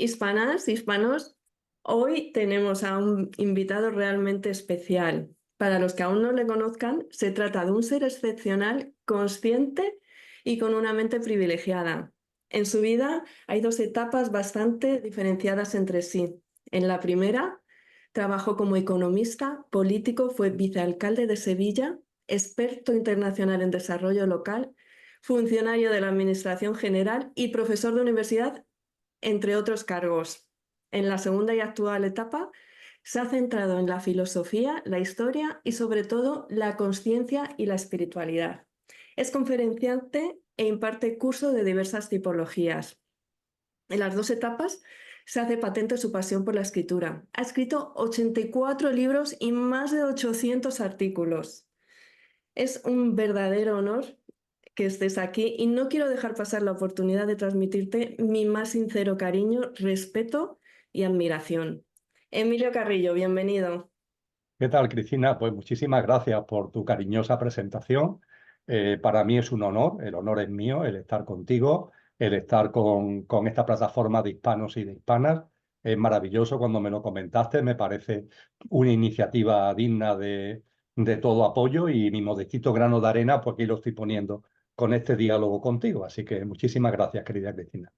Hispanas, hispanos, hoy tenemos a un invitado realmente especial. Para los que aún no le conozcan, se trata de un ser excepcional, consciente y con una mente privilegiada. En su vida hay dos etapas bastante diferenciadas entre sí. En la primera, trabajó como economista, político, fue vicealcalde de Sevilla, experto internacional en desarrollo local, funcionario de la Administración General y profesor de universidad, entre otros cargos. En la segunda y actual etapa, se ha centrado en la filosofía, la historia y sobre todo la conciencia y la espiritualidad. Es conferenciante e imparte cursos de diversas tipologías. En las dos etapas se hace patente su pasión por la escritura. Ha escrito 84 libros y más de 800 artículos. Es un verdadero honor que estés aquí y no quiero dejar pasar la oportunidad de transmitirte mi más sincero cariño, respeto y admiración. Emilio Carrillo, bienvenido. ¿Qué tal, Cristina? Pues muchísimas gracias por tu cariñosa presentación. Para mí es un honor, el honor es mío, el estar contigo, el estar con esta plataforma de hispanos y de hispanas. Es maravilloso cuando me lo comentaste, me parece una iniciativa digna de todo apoyo y mi modestito grano de arena, pues aquí lo estoy poniendo con este diálogo contigo. Así que muchísimas gracias, querida Cristina.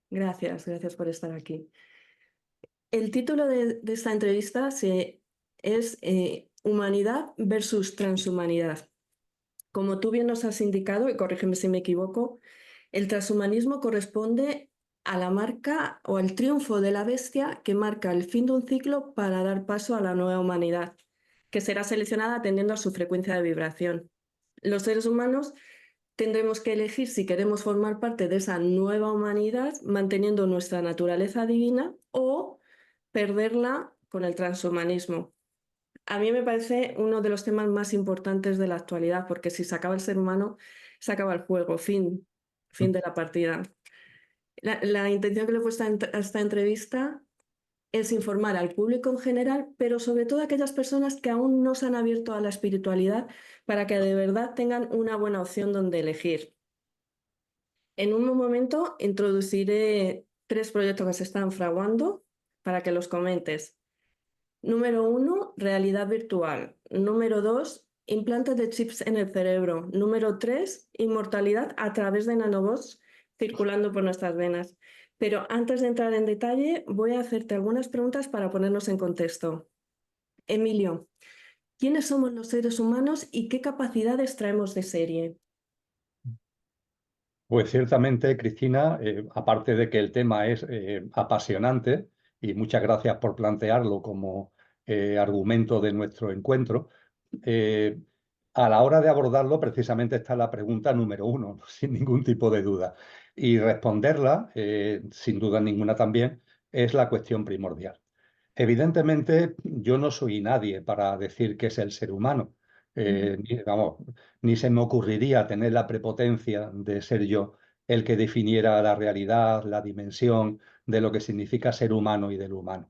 Gracias por estar aquí. El título de esta entrevista es Humanidad versus Transhumanidad. Como tú bien nos has indicado, y corrígeme si me equivoco, el transhumanismo corresponde a la marca o al triunfo de la bestia que marca el fin de un ciclo para dar paso a la nueva humanidad, que será seleccionada atendiendo a su frecuencia de vibración. Los seres humanos tendremos que elegir si queremos formar parte de esa nueva humanidad manteniendo nuestra naturaleza divina o perderla con el transhumanismo. A mí me parece uno de los temas más importantes de la actualidad, porque si se acaba el ser humano, se acaba el juego, fin de la partida. La intención que le he puesto a esta entrevista es informar al público en general, pero sobre todo a aquellas personas que aún no se han abierto a la espiritualidad para que de verdad tengan una buena opción donde elegir. En un momento introduciré 3 proyectos que se están fraguando para que los comentes. Número 1, realidad virtual. Número 2, implantes de chips en el cerebro. Número 3, inmortalidad a través de nanobots circulando por nuestras venas. Pero antes de entrar en detalle, voy a hacerte algunas preguntas para ponernos en contexto. Emilio, ¿quiénes somos los seres humanos y qué capacidades traemos de serie? Pues ciertamente, Cristina, aparte de que el tema es apasionante, y muchas gracias por plantearlo como argumento de nuestro encuentro, eh, a la hora de abordarlo precisamente está la pregunta número uno, sin ningún tipo de duda. Y responderla, sin duda ninguna también, es la cuestión primordial. Evidentemente, yo no soy nadie para decir qué es el ser humano. Vamos, ni se me ocurriría tener la prepotencia de ser yo el que definiera la realidad, la dimensión de lo que significa ser humano y del humano.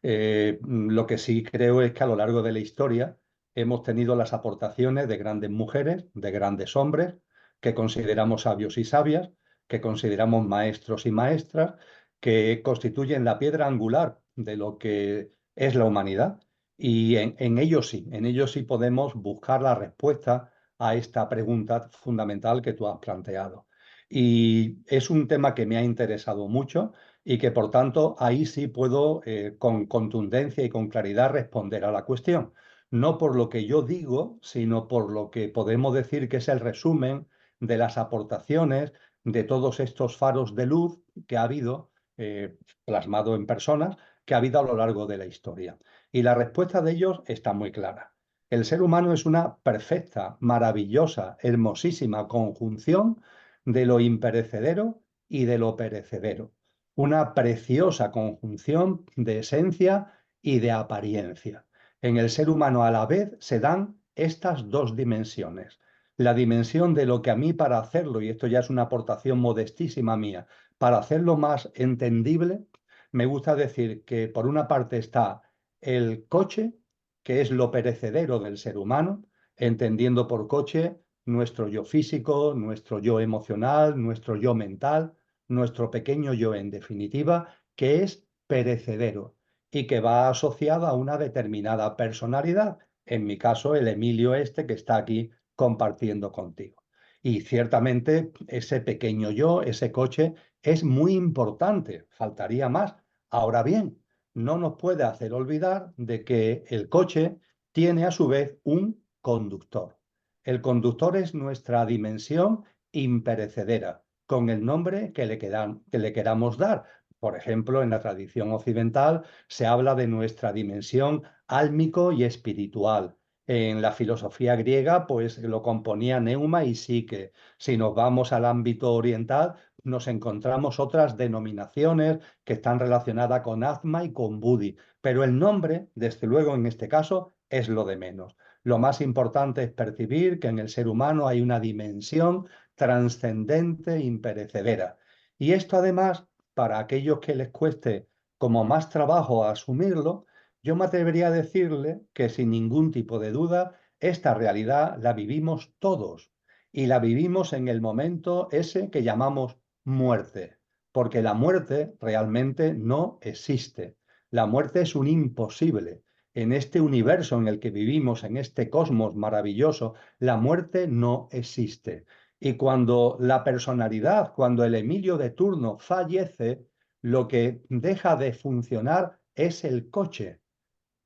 Lo que sí creo es que a lo largo de la historia hemos tenido las aportaciones de grandes mujeres, de grandes hombres, que consideramos sabios y sabias, que consideramos maestros y maestras, que constituyen la piedra angular de lo que es la humanidad. Y en ellos sí podemos buscar la respuesta a esta pregunta fundamental que tú has planteado. Y es un tema que me ha interesado mucho y que por tanto ahí sí puedo con contundencia y con claridad responder a la cuestión. No por lo que yo digo, sino por lo que podemos decir que es el resumen de las aportaciones de todos estos faros de luz que ha habido plasmado en personas que ha habido a lo largo de la historia. Y la respuesta de ellos está muy clara. El ser humano es una perfecta, maravillosa, hermosísima conjunción de lo imperecedero y de lo perecedero. Una preciosa conjunción de esencia y de apariencia. En el ser humano a la vez se dan estas dos dimensiones. La dimensión de lo que a mí para hacerlo, y esto ya es una aportación modestísima mía, para hacerlo más entendible, me gusta decir que por una parte está el coche, que es lo perecedero del ser humano, entendiendo por coche nuestro yo físico, nuestro yo emocional, nuestro yo mental, nuestro pequeño yo en definitiva, que es perecedero y que va asociado a una determinada personalidad, en mi caso el Emilio este que está aquí compartiendo contigo. Y ciertamente ese pequeño yo, ese coche, es muy importante, faltaría más. Ahora bien, no nos puede hacer olvidar de que el coche tiene a su vez un conductor. El conductor es nuestra dimensión imperecedera, con el nombre que le queramos dar. Por ejemplo, en la tradición occidental se habla de nuestra dimensión álmico y espiritual. En la filosofía griega, pues lo componía Neuma y Psique. Si nos vamos al ámbito oriental, nos encontramos otras denominaciones que están relacionadas con Atma y con Buddhi. Pero el nombre, desde luego en este caso, es lo de menos. Lo más importante es percibir que en el ser humano hay una dimensión trascendente, imperecedera. Y esto además, para aquellos que les cueste como más trabajo asumirlo, yo me atrevería a decirle que sin ningún tipo de duda, esta realidad la vivimos todos y la vivimos en el momento ese que llamamos muerte, porque la muerte realmente no existe. La muerte es un imposible. En este universo en el que vivimos, en este cosmos maravilloso, la muerte no existe. Y cuando la personalidad, cuando el Emilio de turno fallece, lo que deja de funcionar es el coche,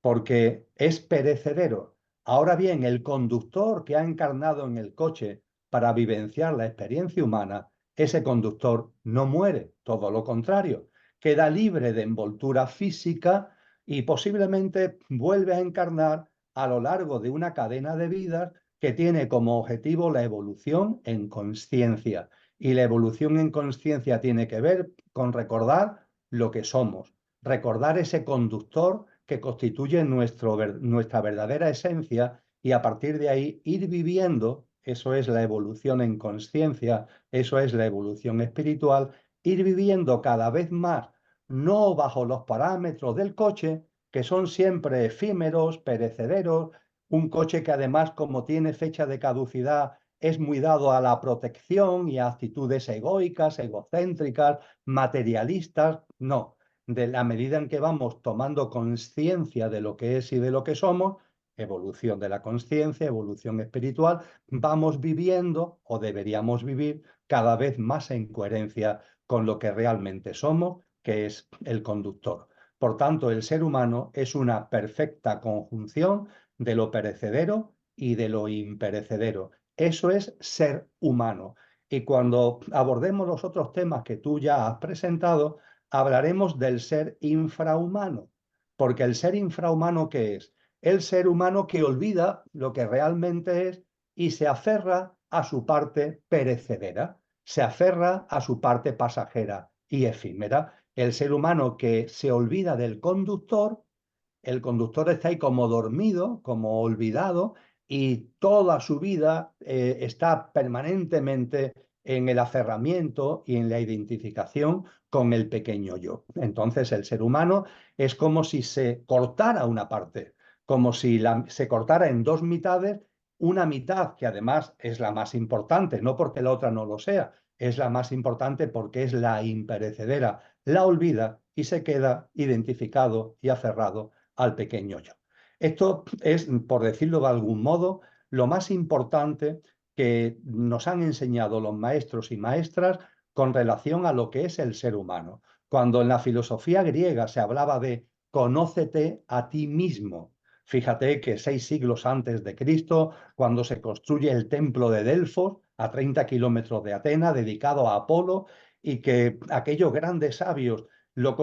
porque es perecedero. Ahora bien, el conductor que ha encarnado en el coche para vivenciar la experiencia humana, ese conductor no muere, todo lo contrario, queda libre de envoltura física y posiblemente vuelve a encarnar a lo largo de una cadena de vidas que tiene como objetivo la evolución en conciencia. Y la evolución en conciencia tiene que ver con recordar lo que somos, recordar ese conductor que constituye nuestra verdadera esencia y a partir de ahí ir viviendo, eso es la evolución en conciencia, eso es la evolución espiritual, ir viviendo cada vez más, no bajo los parámetros del coche, que son siempre efímeros, perecederos, un coche que además como tiene fecha de caducidad es muy dado a la protección y a actitudes egoicas, egocéntricas, materialistas, no, de la medida en que vamos tomando conciencia de lo que es y de lo que somos, evolución de la conciencia, evolución espiritual, vamos viviendo o deberíamos vivir cada vez más en coherencia con lo que realmente somos, que es el conductor. Por tanto, el ser humano es una perfecta conjunción de lo perecedero y de lo imperecedero. Eso es ser humano. Y cuando abordemos los otros temas que tú ya has presentado, hablaremos del ser infrahumano, porque el ser infrahumano, ¿qué es? El ser humano que olvida lo que realmente es y se aferra a su parte perecedera, se aferra a su parte pasajera y efímera. El ser humano que se olvida del conductor, el conductor está ahí como dormido, como olvidado, y toda su vida está permanentemente en el aferramiento y en la identificación con el pequeño yo. Entonces el ser humano es como si se cortara una parte, como si se cortara en dos mitades, una mitad que además es la más importante, no porque la otra no lo sea, es la más importante porque es la imperecedera, la olvida y se queda identificado y aferrado al pequeño yo. Esto es, por decirlo de algún modo, lo más importante que nos han enseñado los maestros y maestras con relación a lo que es el ser humano. Cuando en la filosofía griega se hablaba de conócete a ti mismo, fíjate que 6 siglos antes de Cristo, cuando se construye el templo de Delfos, a 30 kilómetros de Atenas, dedicado a Apolo, y que aquellos grandes sabios lo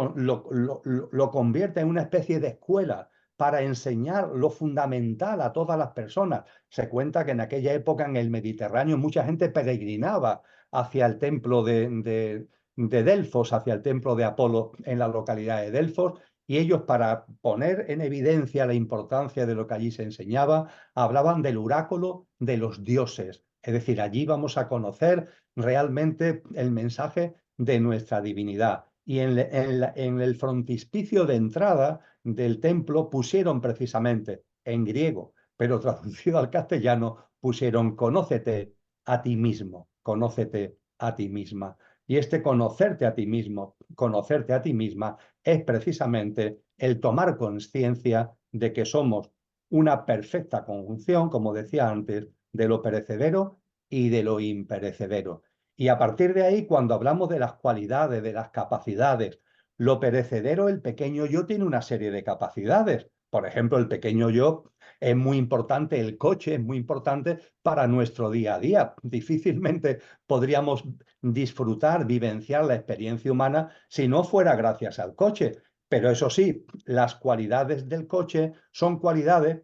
convierte en una especie de escuela para enseñar lo fundamental a todas las personas. Se cuenta que en aquella época en el Mediterráneo mucha gente peregrinaba hacia el templo de Delfos, hacia el templo de Apolo en la localidad de Delfos, y ellos, para poner en evidencia la importancia de lo que allí se enseñaba, hablaban del oráculo de los dioses. Es decir, allí vamos a conocer realmente el mensaje de nuestra divinidad. Y en el frontispicio de entrada del templo pusieron precisamente en griego, pero traducido al castellano, pusieron conócete a ti mismo, conócete a ti misma. Y este conocerte a ti mismo, conocerte a ti misma, es precisamente el tomar conciencia de que somos una perfecta conjunción, como decía antes, de lo perecedero y de lo imperecedero. Y a partir de ahí, cuando hablamos de las cualidades, de las capacidades, lo perecedero, el pequeño yo tiene una serie de capacidades. Por ejemplo, el pequeño yo es muy importante, el coche es muy importante para nuestro día a día. Difícilmente podríamos disfrutar, vivenciar la experiencia humana si no fuera gracias al coche. Pero eso sí, las cualidades del coche son cualidades,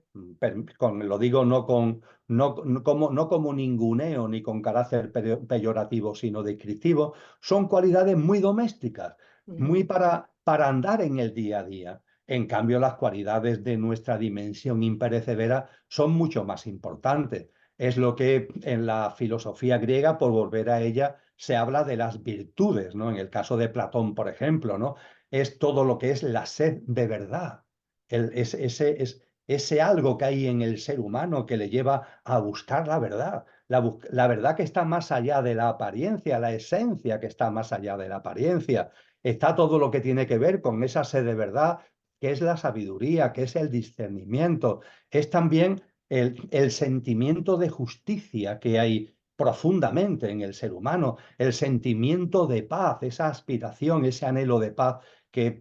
lo digo no como ninguneo ni con carácter peyorativo, sino descriptivo, son cualidades muy domésticas, muy para andar en el día a día. En cambio, las cualidades de nuestra dimensión imperecedera son mucho más importantes. Es lo que en la filosofía griega, por volver a ella, se habla de las virtudes, ¿no? En el caso de Platón, por ejemplo, ¿no? Es todo lo que es la sed de verdad. Ese algo que hay en el ser humano que le lleva a buscar la verdad. La verdad que está más allá de la apariencia, la esencia que está más allá de la apariencia. Está todo lo que tiene que ver con esa sed de verdad, que es la sabiduría, que es el discernimiento. Es también el sentimiento de justicia que hay profundamente en el ser humano, el sentimiento de paz, esa aspiración, ese anhelo de paz que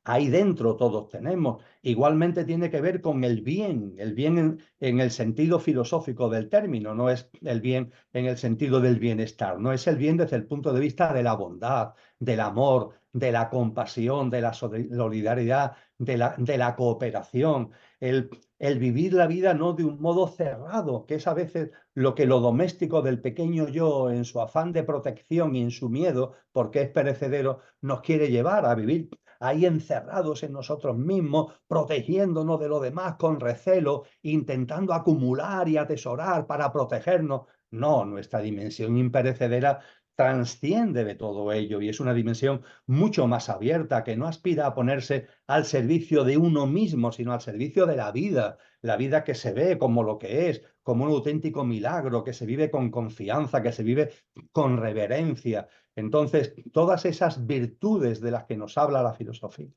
ahí dentro todos tenemos. Igualmente tiene que ver con el bien en el sentido filosófico del término, no es el bien en el sentido del bienestar, no es el bien desde el punto de vista de la bondad, del amor, de la compasión, de la solidaridad, de la cooperación, el vivir la vida no de un modo cerrado, que es a veces lo que lo doméstico del pequeño yo, en su afán de protección y en su miedo, porque es perecedero, nos quiere llevar a vivir ahí encerrados en nosotros mismos, protegiéndonos de lo demás con recelo, intentando acumular y atesorar para protegernos. No, nuestra dimensión imperecedera transciende de todo ello y es una dimensión mucho más abierta, que no aspira a ponerse al servicio de uno mismo, sino al servicio de la vida que se ve como lo que es, como un auténtico milagro, que se vive con confianza, que se vive con reverencia. Entonces, todas esas virtudes de las que nos habla la filosofía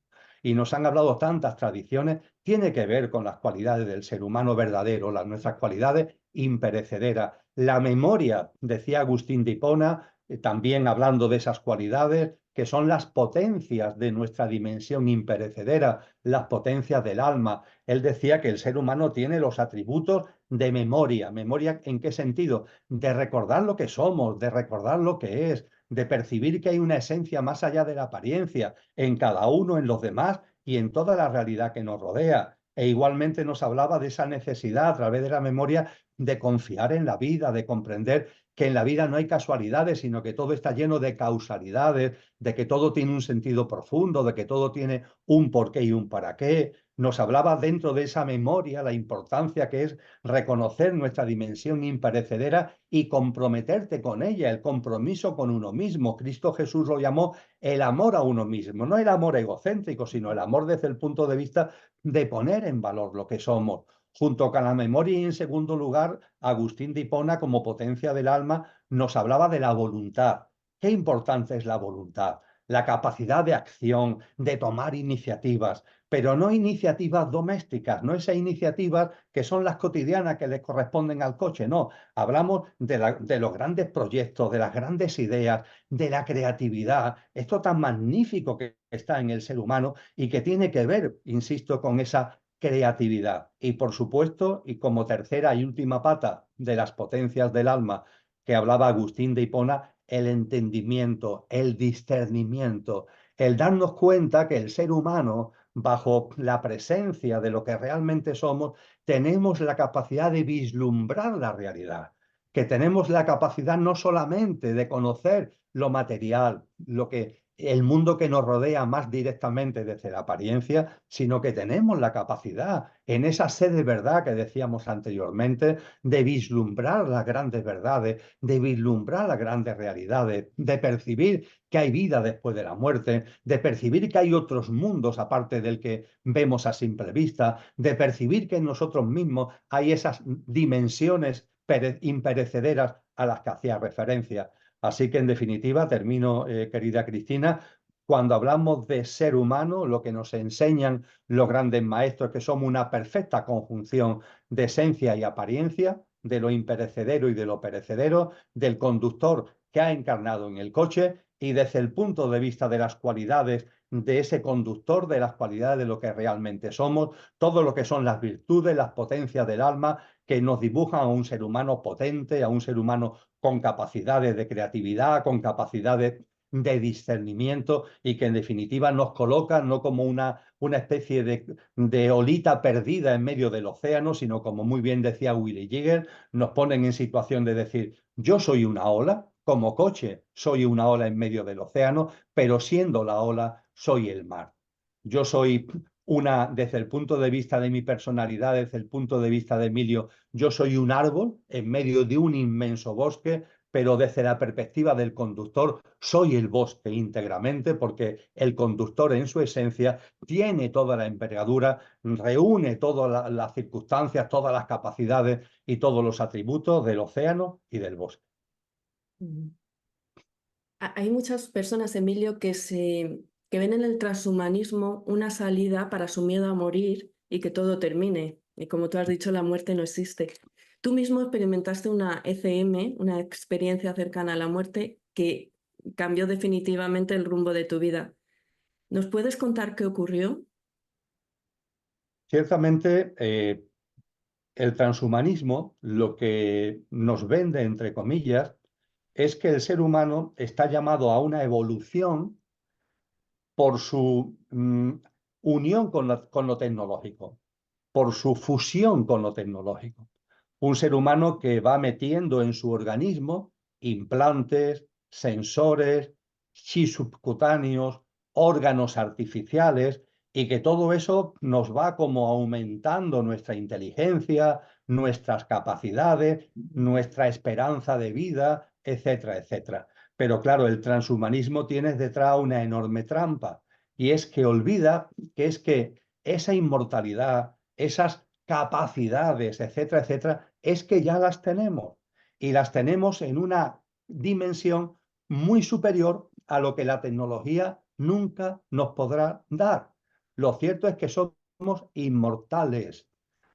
y nos han hablado tantas tradiciones, tiene que ver con las cualidades del ser humano verdadero, nuestras cualidades imperecederas. La memoria, decía Agustín de Hipona, también hablando de esas cualidades, que son las potencias de nuestra dimensión imperecedera, las potencias del alma. Él decía que el ser humano tiene los atributos de memoria. ¿Memoria en qué sentido? De recordar lo que somos, de recordar lo que es, de percibir que hay una esencia más allá de la apariencia, en cada uno, en los demás y en toda la realidad que nos rodea. E igualmente nos hablaba de esa necesidad a través de la memoria de confiar en la vida, de comprender que en la vida no hay casualidades, sino que todo está lleno de causalidades, de que todo tiene un sentido profundo, de que todo tiene un porqué y un para qué. Nos hablaba dentro de esa memoria la importancia que es reconocer nuestra dimensión imperecedera y comprometerte con ella, el compromiso con uno mismo. Cristo Jesús lo llamó el amor a uno mismo, no el amor egocéntrico, sino el amor desde el punto de vista de poner en valor lo que somos. Junto con la memoria y en segundo lugar, Agustín de Hipona, como potencia del alma, nos hablaba de la voluntad. Qué importante es la voluntad, la capacidad de acción, de tomar iniciativas, pero no iniciativas domésticas, no esas iniciativas que son las cotidianas que le corresponden al coche, no. Hablamos de los grandes proyectos, de las grandes ideas, de la creatividad, esto tan magnífico que está en el ser humano y que tiene que ver, insisto, con esa creatividad. Y por supuesto, y como tercera y última pata de las potencias del alma que hablaba Agustín de Hipona, el entendimiento, el discernimiento, el darnos cuenta que el ser humano, bajo la presencia de lo que realmente somos, tenemos la capacidad de vislumbrar la realidad, que tenemos la capacidad no solamente de conocer lo material, el mundo que nos rodea más directamente desde la apariencia, sino que tenemos la capacidad, en esa sed de verdad que decíamos anteriormente, de vislumbrar las grandes verdades, de vislumbrar las grandes realidades, de percibir que hay vida después de la muerte, de percibir que hay otros mundos aparte del que vemos a simple vista, de percibir que en nosotros mismos hay esas dimensiones imperecederas a las que hacía referencia. Así que, en definitiva, termino, querida Cristina, cuando hablamos de ser humano, lo que nos enseñan los grandes maestros es que somos una perfecta conjunción de esencia y apariencia, de lo imperecedero y de lo perecedero, del conductor que ha encarnado en el coche, y desde el punto de vista de las cualidades de ese conductor, de las cualidades de lo que realmente somos, todo lo que son las virtudes, las potencias del alma que nos dibujan a un ser humano potente, a un ser humano con capacidades de creatividad, con capacidades de discernimiento, y que en definitiva nos colocan no como una especie de olita perdida en medio del océano, sino, como muy bien decía Willy Jagger, nos ponen en situación de decir: yo soy una ola, como coche soy una ola en medio del océano, pero siendo la ola soy el mar. Yo soy desde el punto de vista de mi personalidad, desde el punto de vista de Emilio, yo soy un árbol en medio de un inmenso bosque, pero desde la perspectiva del conductor soy el bosque íntegramente, porque el conductor en su esencia tiene toda la envergadura, reúne todas las circunstancias, todas las capacidades y todos los atributos del océano y del bosque. Mm. Hay muchas personas, Emilio, que ven en el transhumanismo una salida para su miedo a morir y que todo termine. Y como tú has dicho, la muerte no existe. Tú mismo experimentaste una ECM, una experiencia cercana a la muerte, que cambió definitivamente el rumbo de tu vida. ¿Nos puedes contar qué ocurrió? Ciertamente, el transhumanismo lo que nos vende, entre comillas, es que el ser humano está llamado a una evolución por su unión con lo tecnológico, por su fusión con lo tecnológico. Un ser humano que va metiendo en su organismo implantes, sensores, chips subcutáneos, órganos artificiales, y que todo eso nos va como aumentando nuestra inteligencia, nuestras capacidades, nuestra esperanza de vida, etcétera, etcétera. Pero claro, el transhumanismo tiene detrás una enorme trampa, y es que olvida que esa inmortalidad, esas capacidades, etcétera, etcétera, es que ya las tenemos, y las tenemos en una dimensión muy superior a lo que la tecnología nunca nos podrá dar. Lo cierto es que somos inmortales.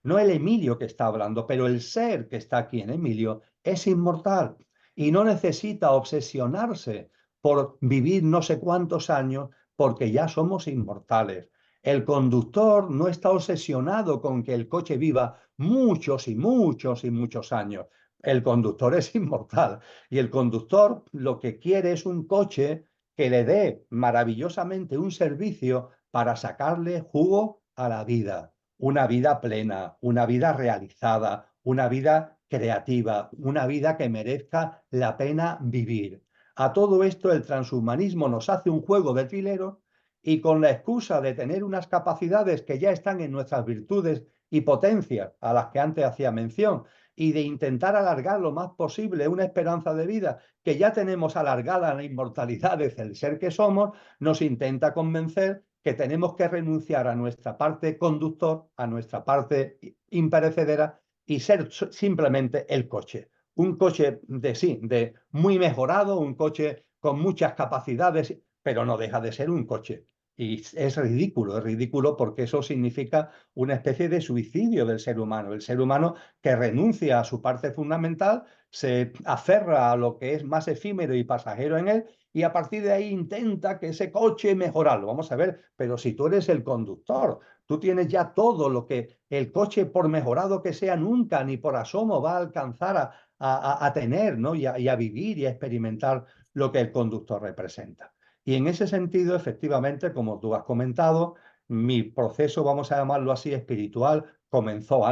No el Emilio que está hablando, pero el ser que está aquí en Emilio es inmortal y no necesita obsesionarse por vivir no sé cuántos años, porque ya somos inmortales. El conductor no está obsesionado con que el coche viva muchos y muchos y muchos años. El conductor es inmortal, y el conductor lo que quiere es un coche que le dé maravillosamente un servicio para sacarle jugo a la vida. Una vida plena, una vida realizada, una vida creativa, una vida que merezca la pena vivir. A todo esto el transhumanismo nos hace un juego de trileros, y con la excusa de tener unas capacidades que ya están en nuestras virtudes y potencias, a las que antes hacía mención, y de intentar alargar lo más posible una esperanza de vida que ya tenemos alargada en la inmortalidad desde el ser que somos, nos intenta convencer que tenemos que renunciar a nuestra parte conductor, a nuestra parte imperecedera, y ser simplemente el coche. Un coche de muy mejorado, un coche con muchas capacidades, pero no deja de ser un coche. Y es ridículo, porque eso significa una especie de suicidio del ser humano. El ser humano que renuncia a su parte fundamental, se aferra a lo que es más efímero y pasajero en él, y a partir de ahí intenta que ese coche mejorarlo. Vamos a ver, pero si tú eres el conductor, tú tienes ya todo lo que el coche, por mejorado que sea, nunca ni por asomo va a alcanzar a tener, ¿no? y a vivir y a experimentar lo que el conductor representa. Y en ese sentido, efectivamente, como tú has comentado, mi proceso, vamos a llamarlo así, espiritual, comenzó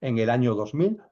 en el año 2000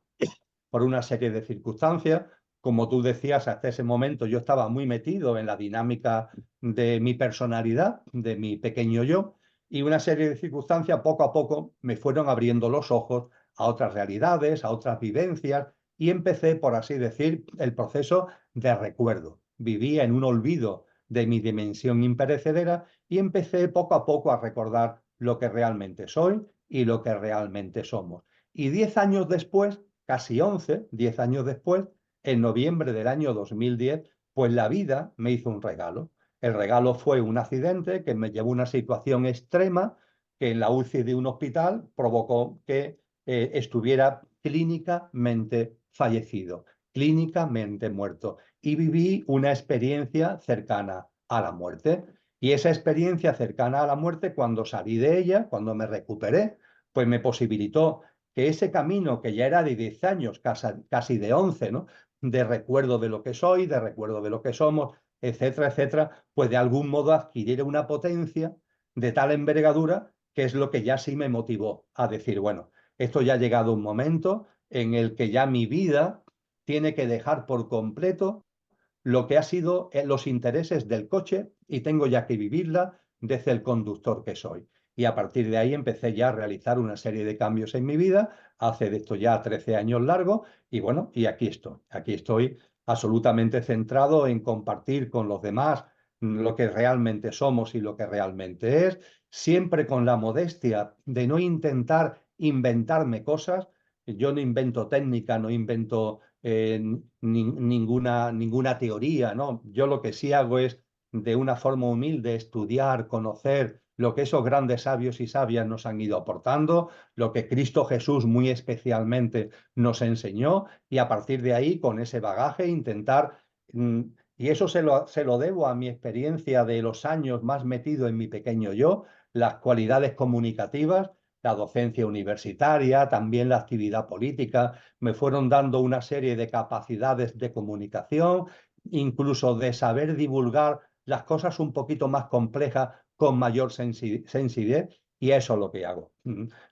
por una serie de circunstancias. Como tú decías, hasta ese momento yo estaba muy metido en la dinámica de mi personalidad, de mi pequeño yo, y una serie de circunstancias poco a poco me fueron abriendo los ojos a otras realidades, a otras vivencias, y empecé, por así decir, el proceso de recuerdo. Vivía en un olvido de mi dimensión imperecedera, y empecé poco a poco a recordar lo que realmente soy y lo que realmente somos. Y 10 años después, casi 11, 10 años después, en noviembre del año 2010, pues la vida me hizo un regalo. El regalo fue un accidente que me llevó a una situación extrema que en la UCI de un hospital provocó que estuviera clínicamente fallecido, clínicamente muerto. Y viví una experiencia cercana a la muerte. Y esa experiencia cercana a la muerte, cuando salí de ella, cuando me recuperé, pues me posibilitó que ese camino que ya era de 10 años, casi de 11, ¿no? De recuerdo de lo que soy, de recuerdo de lo que somos, etcétera, etcétera, pues de algún modo adquiriera una potencia de tal envergadura que es lo que ya sí me motivó a decir, bueno, esto ya ha llegado un momento en el que ya mi vida tiene que dejar por completo lo que ha sido los intereses del coche y tengo ya que vivirla desde el conductor que soy. Y a partir de ahí empecé ya a realizar una serie de cambios en mi vida, hace de esto ya 13 años largos, y bueno, y aquí estoy absolutamente centrado en compartir con los demás lo que realmente somos y lo que realmente es, siempre con la modestia de no intentar inventarme cosas. Yo no invento técnica, no invento ninguna teoría, ¿no? Yo lo que sí hago es, de una forma humilde, estudiar, conocer lo que esos grandes sabios y sabias nos han ido aportando, lo que Cristo Jesús muy especialmente nos enseñó, y a partir de ahí, con ese bagaje, intentar, y eso se lo debo a mi experiencia de los años más metido en mi pequeño yo, las cualidades comunicativas, la docencia universitaria, también la actividad política, me fueron dando una serie de capacidades de comunicación, incluso de saber divulgar las cosas un poquito más complejas con mayor sencillez, y eso es lo que hago.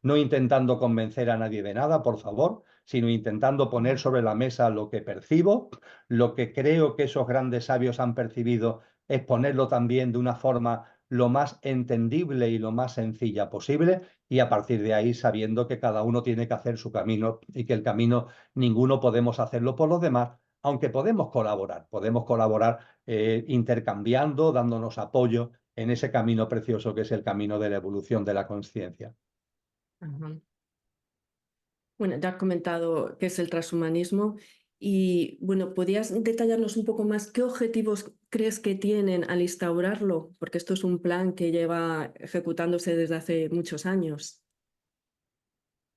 No intentando convencer a nadie de nada, por favor, sino intentando poner sobre la mesa lo que percibo, lo que creo que esos grandes sabios han percibido, es ponerlo también de una forma lo más entendible y lo más sencilla posible, y a partir de ahí sabiendo que cada uno tiene que hacer su camino y que el camino ninguno podemos hacerlo por los demás, aunque podemos colaborar intercambiando, dándonos apoyo en ese camino precioso que es el camino de la evolución de la conciencia. Ajá. Bueno, ya has comentado qué es el transhumanismo y, bueno, ¿podrías detallarnos un poco más qué objetivos crees que tienen al instaurarlo? Porque esto es un plan que lleva ejecutándose desde hace muchos años.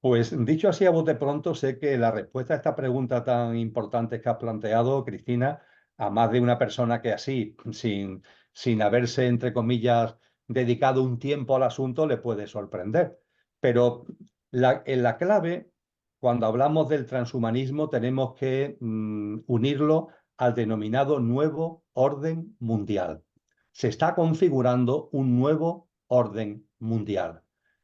Pues dicho así a bote pronto, sé que la respuesta a esta pregunta tan importante que has planteado, Cristina, a más de una persona que así, sin haberse, entre comillas, dedicado un tiempo al asunto, le puede sorprender. Pero en la clave, cuando hablamos del transhumanismo, tenemos que unirlo al denominado nuevo orden mundial. Se está configurando un nuevo orden mundial.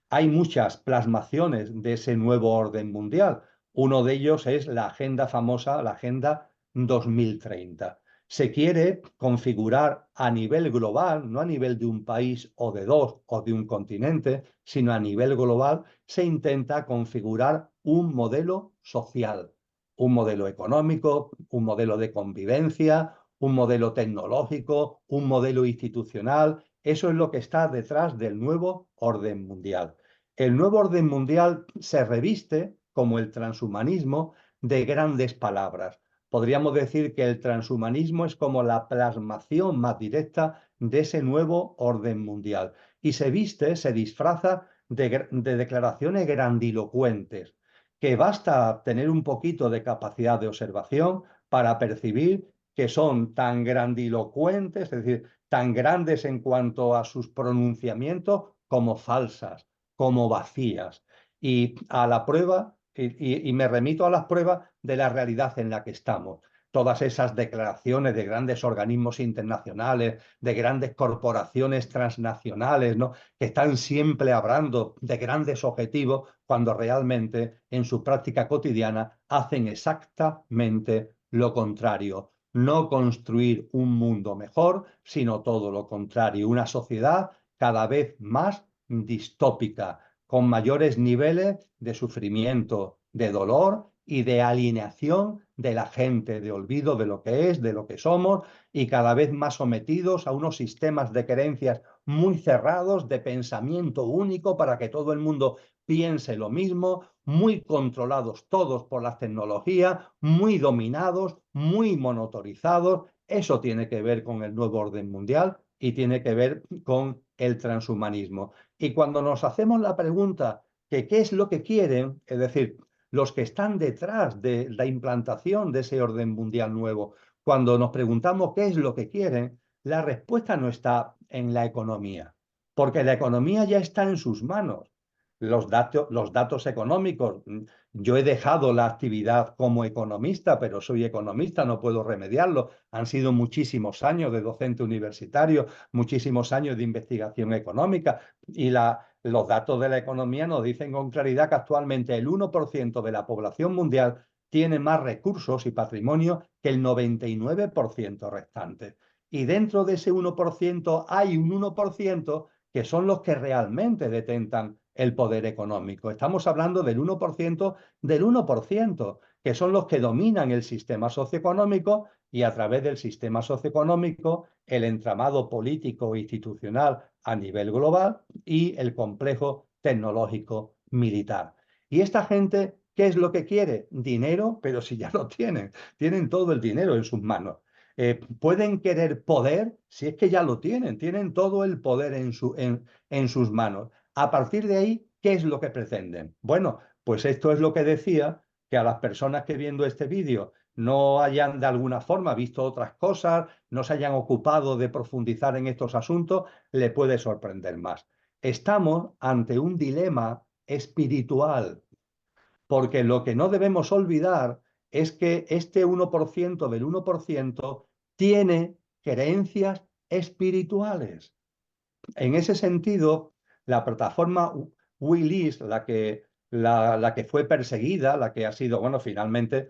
Hay muchas plasmaciones de ese nuevo orden mundial. Uno de ellos es la agenda famosa, la Agenda 2030. Se quiere configurar a nivel global, no a nivel de un país o de dos o de un continente, sino a nivel global, se intenta configurar un modelo social, un modelo económico, un modelo de convivencia, un modelo tecnológico, un modelo institucional. Eso es lo que está detrás del nuevo orden mundial. El nuevo orden mundial se reviste, como el transhumanismo, de grandes palabras. Podríamos decir que el transhumanismo es como la plasmación más directa de ese nuevo orden mundial. Y se viste, se disfraza de declaraciones grandilocuentes, que basta tener un poquito de capacidad de observación para percibir que son tan grandilocuentes, es decir, tan grandes en cuanto a sus pronunciamientos como falsas, como vacías. Y a la prueba, y me remito a las pruebas de la realidad en la que estamos. Todas esas declaraciones de grandes organismos internacionales, de grandes corporaciones transnacionales, ¿no? Que están siempre hablando de grandes objetivos cuando realmente en su práctica cotidiana hacen exactamente lo contrario. No construir un mundo mejor, sino todo lo contrario, una sociedad cada vez más distópica, con mayores niveles de sufrimiento, de dolor y de alienación de la gente, de olvido de lo que es, de lo que somos, y cada vez más sometidos a unos sistemas de creencias muy cerrados, de pensamiento único, para que todo el mundo piense lo mismo, muy controlados todos por las tecnologías, muy dominados, muy monotorizados. Eso tiene que ver con el nuevo orden mundial y tiene que ver con el transhumanismo. Y cuando nos hacemos la pregunta que qué es lo que quieren, es decir, los que están detrás de la implantación de ese orden mundial nuevo, cuando nos preguntamos qué es lo que quieren, la respuesta no está en la economía, porque la economía ya está en sus manos. Los datos económicos, yo he dejado la actividad como economista, pero soy economista, no puedo remediarlo. Han sido muchísimos años de docente universitario, muchísimos años de investigación económica y los datos de la economía nos dicen con claridad que actualmente el 1% de la población mundial tiene más recursos y patrimonio que el 99% restante. Y dentro de ese 1% hay un 1% que son los que realmente detentan el poder económico. Estamos hablando del 1%, que son los que dominan el sistema socioeconómico y a través del sistema socioeconómico el entramado político e institucional a nivel global y el complejo tecnológico militar. Y esta gente, ¿qué es lo que quiere? Dinero, pero si ya lo tienen todo el dinero en sus manos. Pueden querer poder si es que ya lo tienen todo el poder en sus manos. A partir de ahí, ¿qué es lo que pretenden? Bueno, pues esto es lo que decía, que a las personas que viendo este vídeo no hayan de alguna forma visto otras cosas, no se hayan ocupado de profundizar en estos asuntos, le puede sorprender más. Estamos ante un dilema espiritual, porque lo que no debemos olvidar es que este 1% del 1% tiene creencias espirituales. En ese sentido, la plataforma Wikileaks, la que fue perseguida, la que ha sido, bueno, finalmente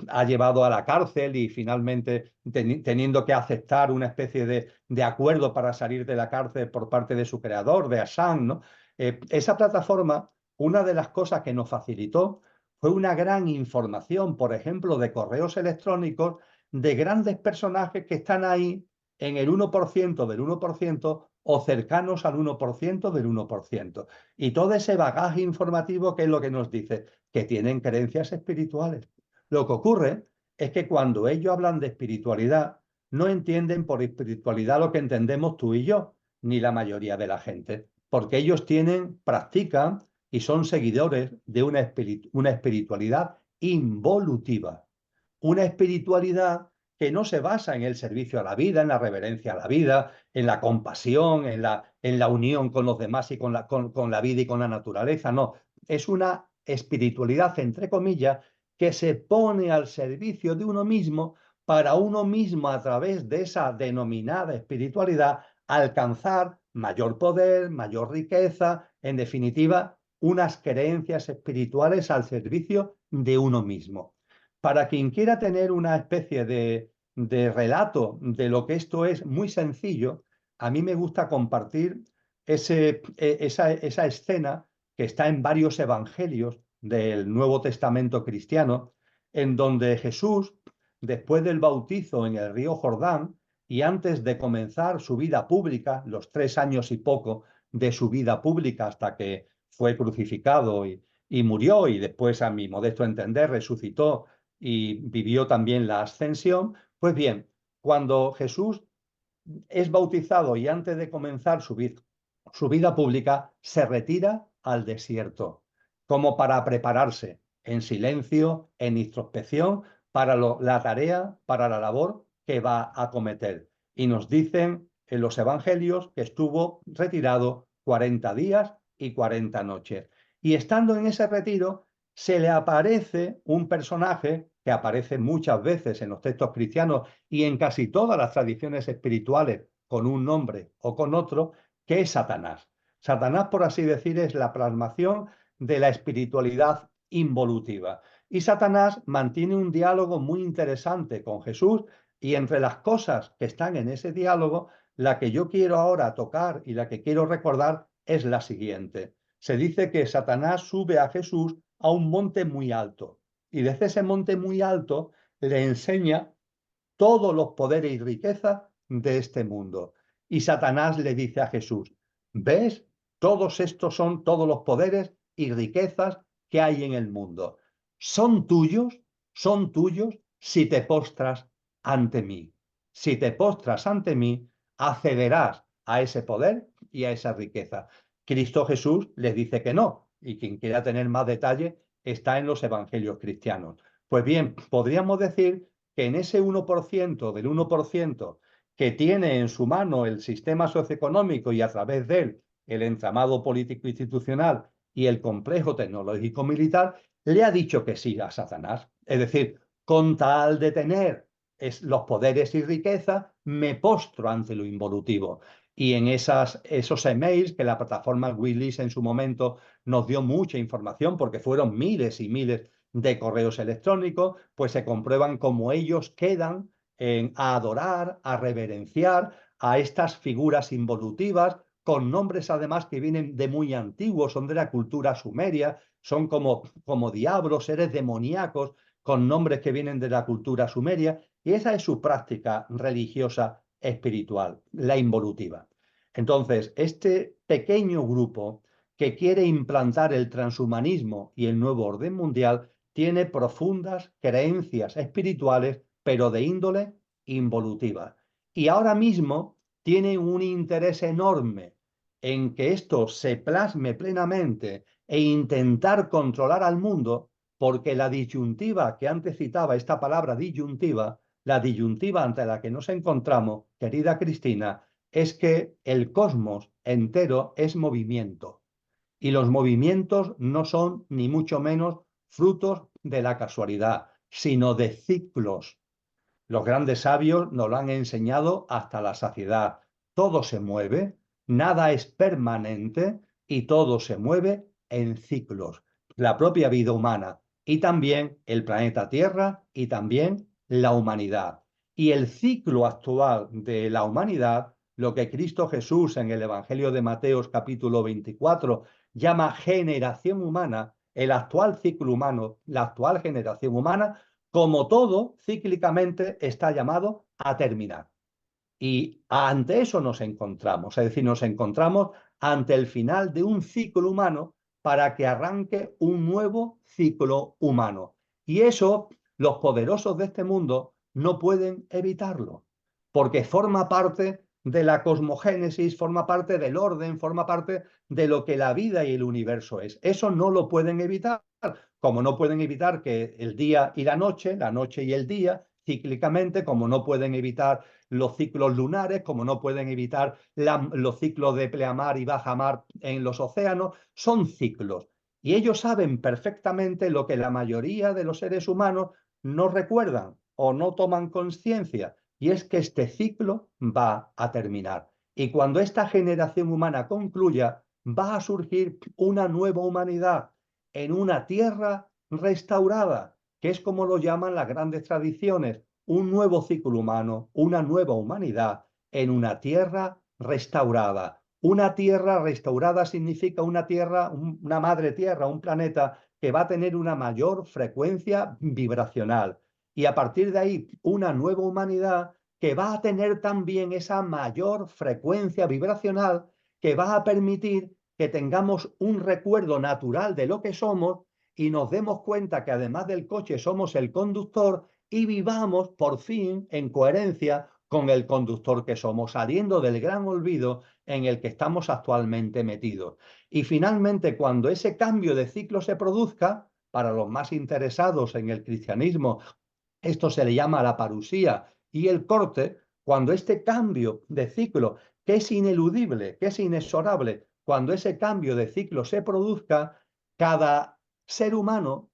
ha llevado a la cárcel y finalmente teniendo que aceptar una especie de acuerdo para salir de la cárcel por parte de su creador, de Assange, ¿no? Esa plataforma, una de las cosas que nos facilitó fue una gran información, por ejemplo, de correos electrónicos de grandes personajes que están ahí en el 1% del 1% o cercanos al 1% del 1%. Y todo ese bagaje informativo, ¿qué es lo que nos dice? Que tienen creencias espirituales. Lo que ocurre es que cuando ellos hablan de espiritualidad, no entienden por espiritualidad lo que entendemos tú y yo, ni la mayoría de la gente, porque ellos practican y son seguidores de una espiritualidad involutiva, una espiritualidad que no se basa en el servicio a la vida, en la reverencia a la vida, en la compasión, en la unión con los demás y con la vida y con la naturaleza. No, es una espiritualidad, entre comillas, que se pone al servicio de uno mismo para uno mismo, a través de esa denominada espiritualidad, alcanzar mayor poder, mayor riqueza, en definitiva, unas creencias espirituales al servicio de uno mismo. Para quien quiera tener una especie de relato de lo que esto es muy sencillo, a mí me gusta compartir esa escena que está en varios evangelios del Nuevo Testamento cristiano, en donde Jesús, después del bautizo en el río Jordán y antes de comenzar su vida pública, los 3 años y poco de su vida pública hasta que fue crucificado y murió y después, a mi modesto entender, resucitó y vivió también la ascensión. Pues bien, cuando Jesús es bautizado y antes de comenzar su vida pública, se retira al desierto, como para prepararse en silencio, en introspección, para la tarea, para la labor que va a acometer. Y nos dicen en los evangelios que estuvo retirado 40 días y 40 noches. Y estando en ese retiro, se le aparece un personaje que aparece muchas veces en los textos cristianos y en casi todas las tradiciones espirituales con un nombre o con otro, que es Satanás. Satanás, por así decir, es la plasmación de la espiritualidad involutiva. Y Satanás mantiene un diálogo muy interesante con Jesús y entre las cosas que están en ese diálogo, la que yo quiero ahora tocar y la que quiero recordar es la siguiente. Se dice que Satanás sube a Jesús a un monte muy alto y desde ese monte muy alto le enseña todos los poderes y riquezas de este mundo. Y Satanás le dice a Jesús, ¿ves? Todos estos son todos los poderes y riquezas que hay en el mundo. Son tuyos si te postras ante mí. Si te postras ante mí, accederás a ese poder y a esa riqueza. Cristo Jesús les dice que no, y quien quiera tener más detalle está en los evangelios cristianos. Pues bien, podríamos decir que en ese 1% del 1% que tiene en su mano el sistema socioeconómico y a través de él el entramado político institucional y el complejo tecnológico militar, le ha dicho que sí a Satanás. Es decir, con tal de tener los poderes y riqueza, me postro ante lo involutivo. Y en esos emails que la plataforma Wikileaks en su momento nos dio mucha información, porque fueron miles y miles de correos electrónicos, pues se comprueban cómo ellos quedan a adorar, a reverenciar a estas figuras involutivas, con nombres además que vienen de muy antiguos, son de la cultura sumeria, son como diablos, seres demoníacos, con nombres que vienen de la cultura sumeria, y esa es su práctica religiosa espiritual, la involutiva. Entonces, este pequeño grupo que quiere implantar el transhumanismo y el nuevo orden mundial tiene profundas creencias espirituales, pero de índole involutiva. Y ahora mismo tiene un interés enorme en que esto se plasme plenamente e intentar controlar al mundo, porque la disyuntiva que antes citaba, esta palabra disyuntiva, la disyuntiva ante la que nos encontramos, querida Cristina, es que el cosmos entero es movimiento. Y los movimientos no son ni mucho menos frutos de la casualidad, sino de ciclos. Los grandes sabios nos lo han enseñado hasta la saciedad. Todo se mueve, nada es permanente y todo se mueve en ciclos. La propia vida humana y también el planeta Tierra y también la humanidad. Y el ciclo actual de la humanidad, lo que Cristo Jesús en el Evangelio de Mateo capítulo 24 llama generación humana, el actual ciclo humano, la actual generación humana, como todo, cíclicamente está llamado a terminar. Y ante eso nos encontramos, es decir, nos encontramos ante el final de un ciclo humano para que arranque un nuevo ciclo humano. Y eso los poderosos de este mundo no pueden evitarlo, porque forma parte de la cosmogénesis, forma parte del orden, forma parte de lo que la vida y el universo es. Eso no lo pueden evitar, como no pueden evitar que el día y la noche y el día, cíclicamente, como no pueden evitar los ciclos lunares, como no pueden evitar los ciclos de pleamar y bajamar en los océanos, son ciclos. Y ellos saben perfectamente lo que la mayoría de los seres humanos no recuerdan o no toman conciencia, y es que este ciclo va a terminar. Y cuando esta generación humana concluya, va a surgir una nueva humanidad en una tierra restaurada, que es como lo llaman las grandes tradiciones, un nuevo ciclo humano, una nueva humanidad en una tierra restaurada. Una tierra restaurada significa una tierra, una madre tierra, un planeta que va a tener una mayor frecuencia vibracional. Y a partir de ahí, una nueva humanidad que va a tener también esa mayor frecuencia vibracional que va a permitir que tengamos un recuerdo natural de lo que somos y nos demos cuenta que además del coche somos el conductor y vivamos por fin en coherencia con el conductor que somos, saliendo del gran olvido en el que estamos actualmente metidos. Y finalmente, cuando ese cambio de ciclo se produzca, para los más interesados en el cristianismo, esto se le llama la parusía y el corte, cuando este cambio de ciclo, que es ineludible, que es inexorable, cuando ese cambio de ciclo se produzca, cada ser humano,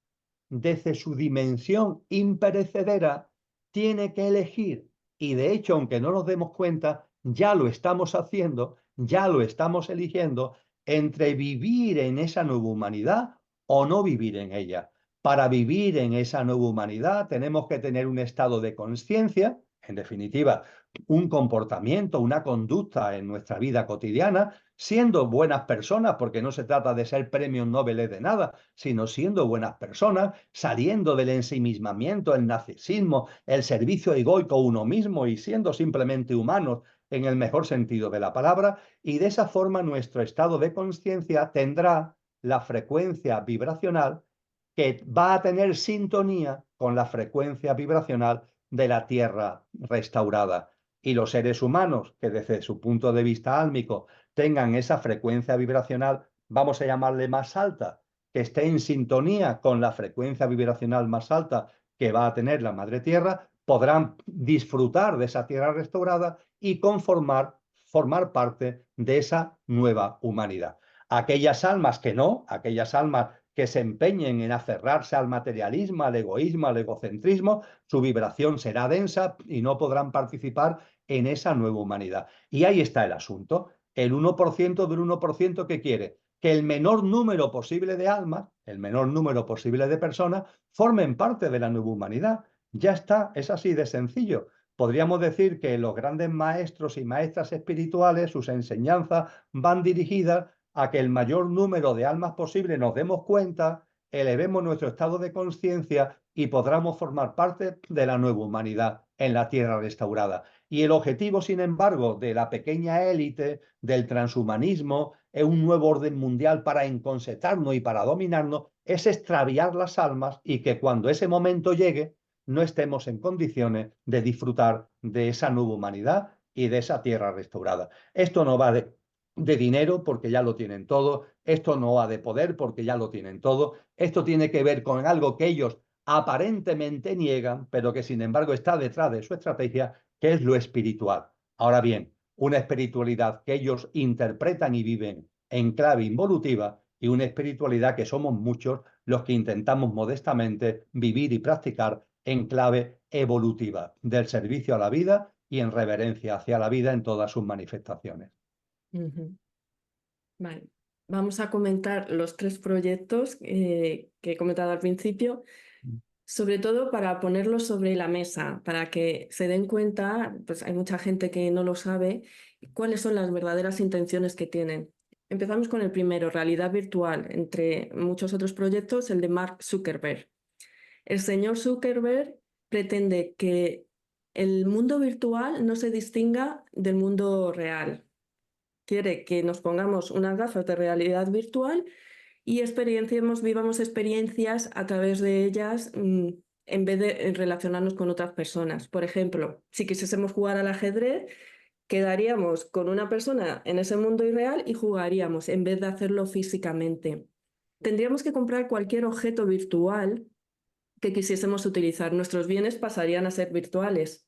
desde su dimensión imperecedera, tiene que elegir. Y de hecho, aunque no nos demos cuenta, ya lo estamos haciendo, ya lo estamos eligiendo, entre vivir en esa nueva humanidad o no vivir en ella. Para vivir en esa nueva humanidad tenemos que tener un estado de conciencia, en definitiva, un comportamiento, una conducta en nuestra vida cotidiana, siendo buenas personas, porque no se trata de ser premios Nobel de nada, sino siendo buenas personas, saliendo del ensimismamiento, el narcisismo, el servicio egoico a uno mismo y siendo simplemente humanos en el mejor sentido de la palabra, y de esa forma nuestro estado de conciencia tendrá la frecuencia vibracional que va a tener sintonía con la frecuencia vibracional de la Tierra restaurada. Y los seres humanos que desde su punto de vista álmico tengan esa frecuencia vibracional, vamos a llamarle más alta, que esté en sintonía con la frecuencia vibracional más alta que va a tener la Madre Tierra, podrán disfrutar de esa Tierra restaurada y formar parte de esa nueva humanidad. Aquellas almas que no, aquellas almas que se empeñen en aferrarse al materialismo, al egoísmo, al egocentrismo, su vibración será densa y no podrán participar en esa nueva humanidad. Y ahí está el asunto. El 1% del 1% que quiere que el menor número posible de almas, el menor número posible de personas, formen parte de la nueva humanidad. Ya está, es así de sencillo. Podríamos decir que los grandes maestros y maestras espirituales, sus enseñanzas van dirigidas a que el mayor número de almas posible nos demos cuenta, elevemos nuestro estado de conciencia y podamos formar parte de la nueva humanidad en la tierra restaurada. Y el objetivo, sin embargo, de la pequeña élite, del transhumanismo, es un nuevo orden mundial para enconsetarnos y para dominarnos, es extraviar las almas y que cuando ese momento llegue, no estemos en condiciones de disfrutar de esa nueva humanidad y de esa tierra restaurada. Esto no va de dinero porque ya lo tienen todo, esto no va de poder porque ya lo tienen todo, esto tiene que ver con algo que ellos aparentemente niegan, pero que sin embargo está detrás de su estrategia, que es lo espiritual. Ahora bien, una espiritualidad que ellos interpretan y viven en clave involutiva y una espiritualidad que somos muchos los que intentamos modestamente vivir y practicar en clave evolutiva, del servicio a la vida y en reverencia hacia la vida en todas sus manifestaciones. Vale. Vamos a comentar los tres proyectos que he comentado al principio, sobre todo para ponerlos sobre la mesa, para que se den cuenta, pues hay mucha gente que no lo sabe, cuáles son las verdaderas intenciones que tienen. Empezamos con el primero, realidad virtual, entre muchos otros proyectos, el de Mark Zuckerberg. El señor Zuckerberg pretende que el mundo virtual no se distinga del mundo real. Quiere que nos pongamos unas gafas de realidad virtual y vivamos experiencias a través de ellas en vez de relacionarnos con otras personas. Por ejemplo, si quisiésemos jugar al ajedrez, quedaríamos con una persona en ese mundo irreal y jugaríamos en vez de hacerlo físicamente. Tendríamos que comprar cualquier objeto virtual que quisiésemos utilizar. Nuestros bienes pasarían a ser virtuales.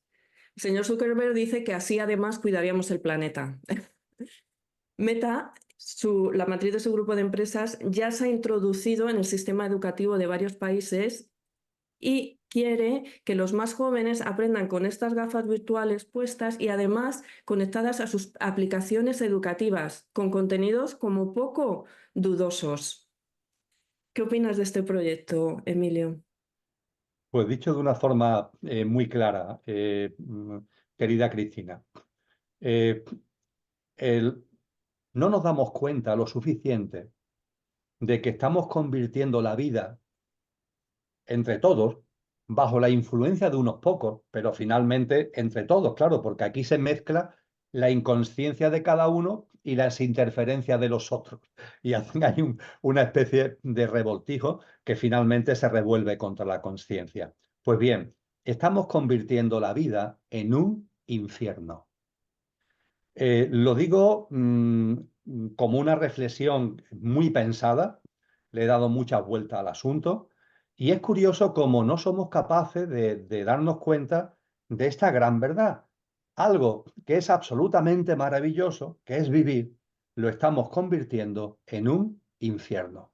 El señor Zuckerberg dice que así además cuidaríamos el planeta. Meta, la matriz de su grupo de empresas, ya se ha introducido en el sistema educativo de varios países y quiere que los más jóvenes aprendan con estas gafas virtuales puestas y además conectadas a sus aplicaciones educativas, con contenidos como poco dudosos. ¿Qué opinas de este proyecto, Emilio? Pues dicho de una forma muy clara, querida Cristina, eh, no nos damos cuenta lo suficiente de que estamos convirtiendo la vida entre todos bajo la influencia de unos pocos, pero finalmente entre todos, claro, porque aquí se mezcla la inconsciencia de cada uno y las interferencias de los otros. Y hay una especie de revoltijo que finalmente se revuelve contra la conciencia. Pues bien, estamos convirtiendo la vida en un infierno. Lo digo como una reflexión muy pensada, le he dado muchas vueltas al asunto y es curioso cómo no somos capaces de darnos cuenta de esta gran verdad. Algo que es absolutamente maravilloso, que es vivir, lo estamos convirtiendo en un infierno.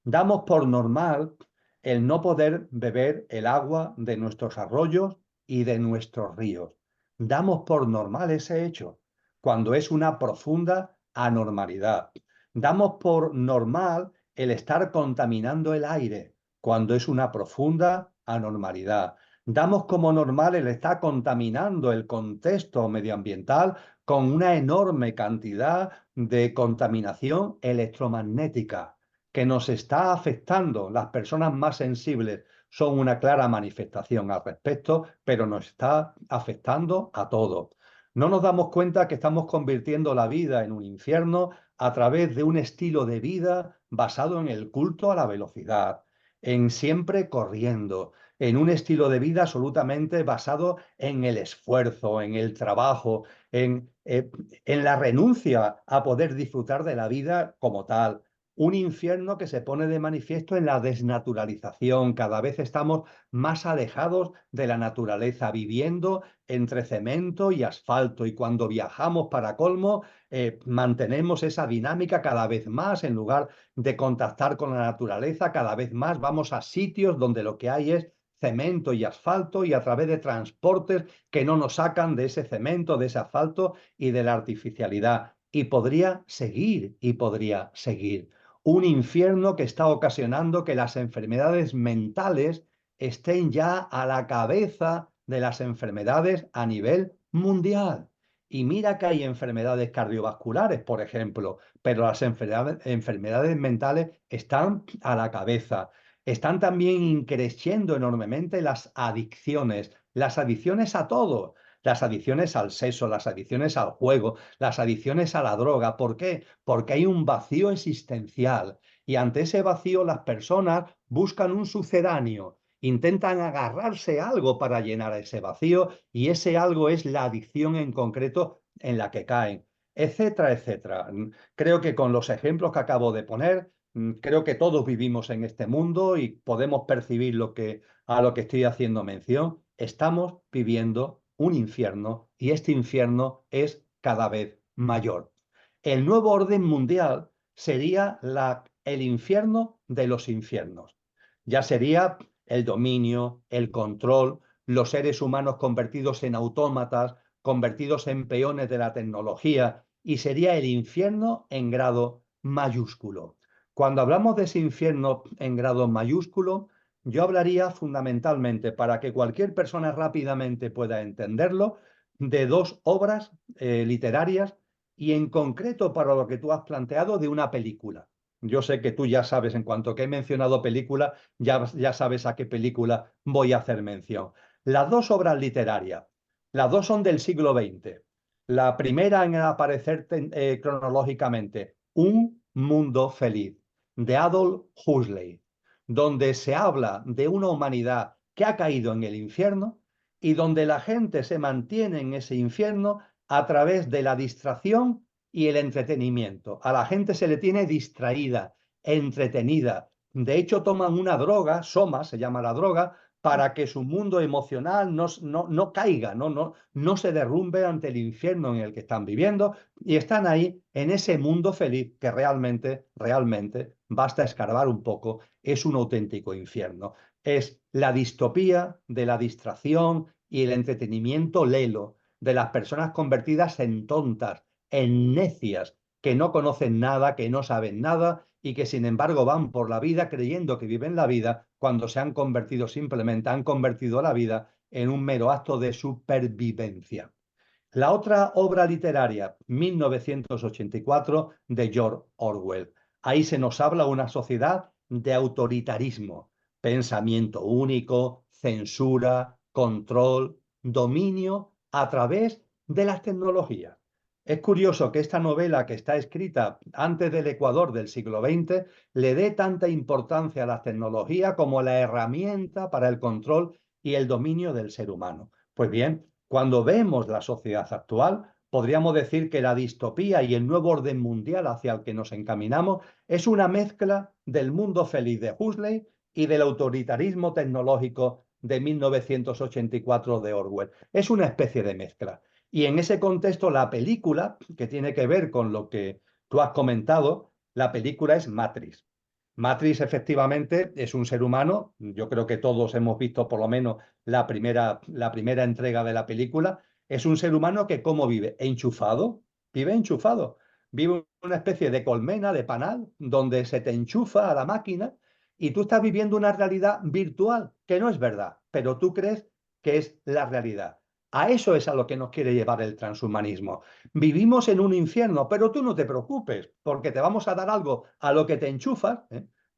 Damos por normal el no poder beber el agua de nuestros arroyos y de nuestros ríos. Damos por normal ese hecho cuando es una profunda anormalidad. Damos por normal el estar contaminando el aire cuando es una profunda anormalidad. Damos como normal el estar contaminando el contexto medioambiental con una enorme cantidad de contaminación electromagnética que nos está afectando. Las personas más sensibles son una clara manifestación al respecto, pero nos está afectando a todos. No nos damos cuenta que estamos convirtiendo la vida en un infierno a través de un estilo de vida basado en el culto a la velocidad, en siempre corriendo, en un estilo de vida absolutamente basado en el esfuerzo, en el trabajo, en la renuncia a poder disfrutar de la vida como tal. Un infierno que se pone de manifiesto en la desnaturalización. Cada vez estamos más alejados de la naturaleza, viviendo entre cemento y asfalto. Y cuando viajamos para colmo, mantenemos esa dinámica cada vez más. En lugar de contactar con la naturaleza, cada vez más vamos a sitios donde lo que hay es cemento y asfalto, y a través de transportes que no nos sacan de ese cemento, de ese asfalto y de la artificialidad. Y podría seguir, y podría seguir. Un infierno que está ocasionando que las enfermedades mentales estén ya a la cabeza de las enfermedades a nivel mundial. Y mira que hay enfermedades cardiovasculares, por ejemplo, pero las enfermedades mentales están a la cabeza. Están también increciendo enormemente las adicciones a todo, las adicciones al sexo, las adicciones al juego, las adicciones a la droga. ¿Por qué? Porque hay un vacío existencial, y ante ese vacío las personas buscan un sucedáneo, intentan agarrarse a algo para llenar ese vacío, y ese algo es la adicción en concreto en la que caen, etcétera, etcétera. Creo que con los ejemplos que acabo de poner, creo que todos vivimos en este mundo y podemos percibir a lo que estoy haciendo mención. Estamos viviendo un infierno, y este infierno es cada vez mayor. El nuevo orden mundial sería el infierno de los infiernos. Ya sería el dominio, el control, los seres humanos convertidos en autómatas, convertidos en peones de la tecnología, y sería el infierno en grado mayúsculo. Cuando hablamos de ese infierno en grado mayúsculo, yo hablaría fundamentalmente, para que cualquier persona rápidamente pueda entenderlo, de dos obras literarias, y en concreto, para lo que tú has planteado, de una película. Yo sé que tú ya sabes, en cuanto que he mencionado película, ya sabes a qué película voy a hacer mención. Las dos obras literarias, las dos son del siglo XX. La primera en aparecer cronológicamente, Un mundo feliz, de Adolf Huxley, donde se habla de una humanidad que ha caído en el infierno, y donde la gente se mantiene en ese infierno a través de la distracción y el entretenimiento. A la gente se le tiene distraída, entretenida. De hecho, toman una droga, Soma se llama la droga, para que su mundo emocional no caiga, no se derrumbe ante el infierno en el que están viviendo, y están ahí en ese mundo feliz que realmente, basta escarbar un poco, es un auténtico infierno. Es la distopía de la distracción y el entretenimiento lelo de las personas convertidas en tontas, en necias, que no conocen nada, que no saben nada, y que sin embargo van por la vida creyendo que viven la vida, cuando han convertido la vida en un mero acto de supervivencia. La otra obra literaria, 1984, de George Orwell. Ahí se nos habla de una sociedad de autoritarismo, pensamiento único, censura, control, dominio a través de las tecnologías. Es curioso que esta novela, que está escrita antes del Ecuador del siglo XX, le dé tanta importancia a la tecnología como la herramienta para el control y el dominio del ser humano. Pues bien, cuando vemos la sociedad actual, podríamos decir que la distopía y el nuevo orden mundial hacia el que nos encaminamos es una mezcla del mundo feliz de Huxley y del autoritarismo tecnológico de 1984 de Orwell. Es una especie de mezcla. Y en ese contexto, la película, que tiene que ver con lo que tú has comentado, la película es Matrix. Matrix efectivamente es un ser humano. Yo creo que todos hemos visto por lo menos la primera entrega de la película. Es un ser humano que, ¿cómo vive? Enchufado, vive enchufado. Vive una especie de colmena, de panal, donde se te enchufa a la máquina, y tú estás viviendo una realidad virtual que no es verdad, pero tú crees que es la realidad. A eso es a lo que nos quiere llevar el transhumanismo. Vivimos en un infierno, pero tú no te preocupes, porque te vamos a dar algo a lo que te enchufas,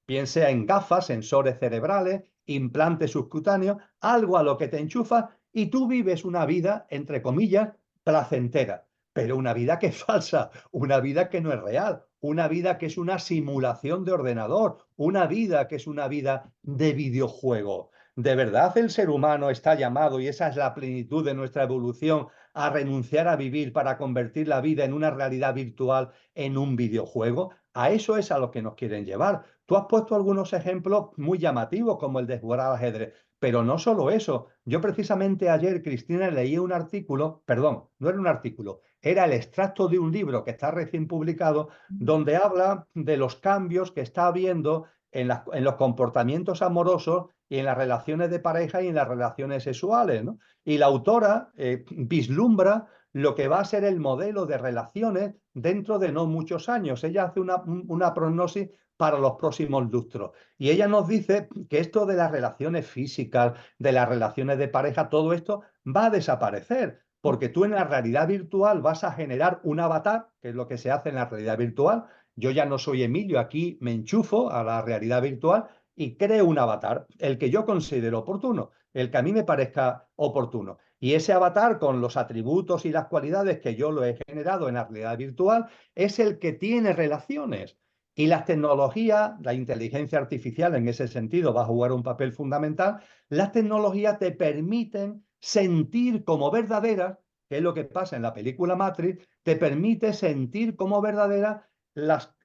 bien sea en gafas, sensores cerebrales, implantes subcutáneos, algo a lo que te enchufas, y tú vives una vida, entre comillas, placentera. pero una vida que es falsa, una vida que no es real, una vida que es una simulación de ordenador, una vida que es una vida de videojuego. ¿De verdad el ser humano está llamado, y esa es la plenitud de nuestra evolución, a renunciar a vivir para convertir la vida en una realidad virtual, en un videojuego? A eso es a lo que nos quieren llevar. Tú has puesto algunos ejemplos muy llamativos, como el de jugar al ajedrez, pero no solo eso. Yo precisamente ayer, Cristina, leí un artículo, perdón, no era un artículo, era el extracto de un libro que está recién publicado, donde habla de los cambios que está habiendo en los comportamientos amorosos y en las relaciones de pareja y en las relaciones sexuales, ¿no? Y la autora vislumbra lo que va a ser el modelo de relaciones dentro de no muchos años. Ella hace una prognosis para los próximos lustros. Y ella nos dice que esto de las relaciones físicas, de las relaciones de pareja, todo esto va a desaparecer, porque tú en la realidad virtual vas a generar un avatar, que es lo que se hace en la realidad virtual. Yo ya no soy Emilio, aquí me enchufo a la realidad virtual y creo un avatar, el que yo considero oportuno, el que a mí me parezca oportuno. Y ese avatar, con los atributos y las cualidades que yo lo he generado en la realidad virtual, es el que tiene relaciones. Y las tecnologías, la inteligencia artificial en ese sentido va a jugar un papel fundamental. Las tecnologías te permiten sentir como verdaderas, que es lo que pasa en la película Matrix, te permite sentir como verdaderas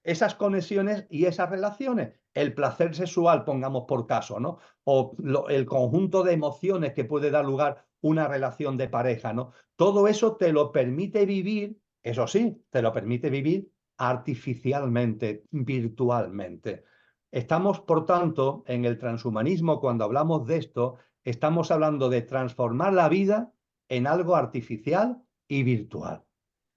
esas conexiones y esas relaciones. El placer sexual, pongamos por caso, ¿no? O el conjunto de emociones que puede dar lugar una relación de pareja, ¿no? Todo eso te lo permite vivir, eso sí, te lo permite vivir artificialmente, virtualmente. Estamos, por tanto, en el transhumanismo, cuando hablamos de esto, estamos hablando de transformar la vida en algo artificial y virtual.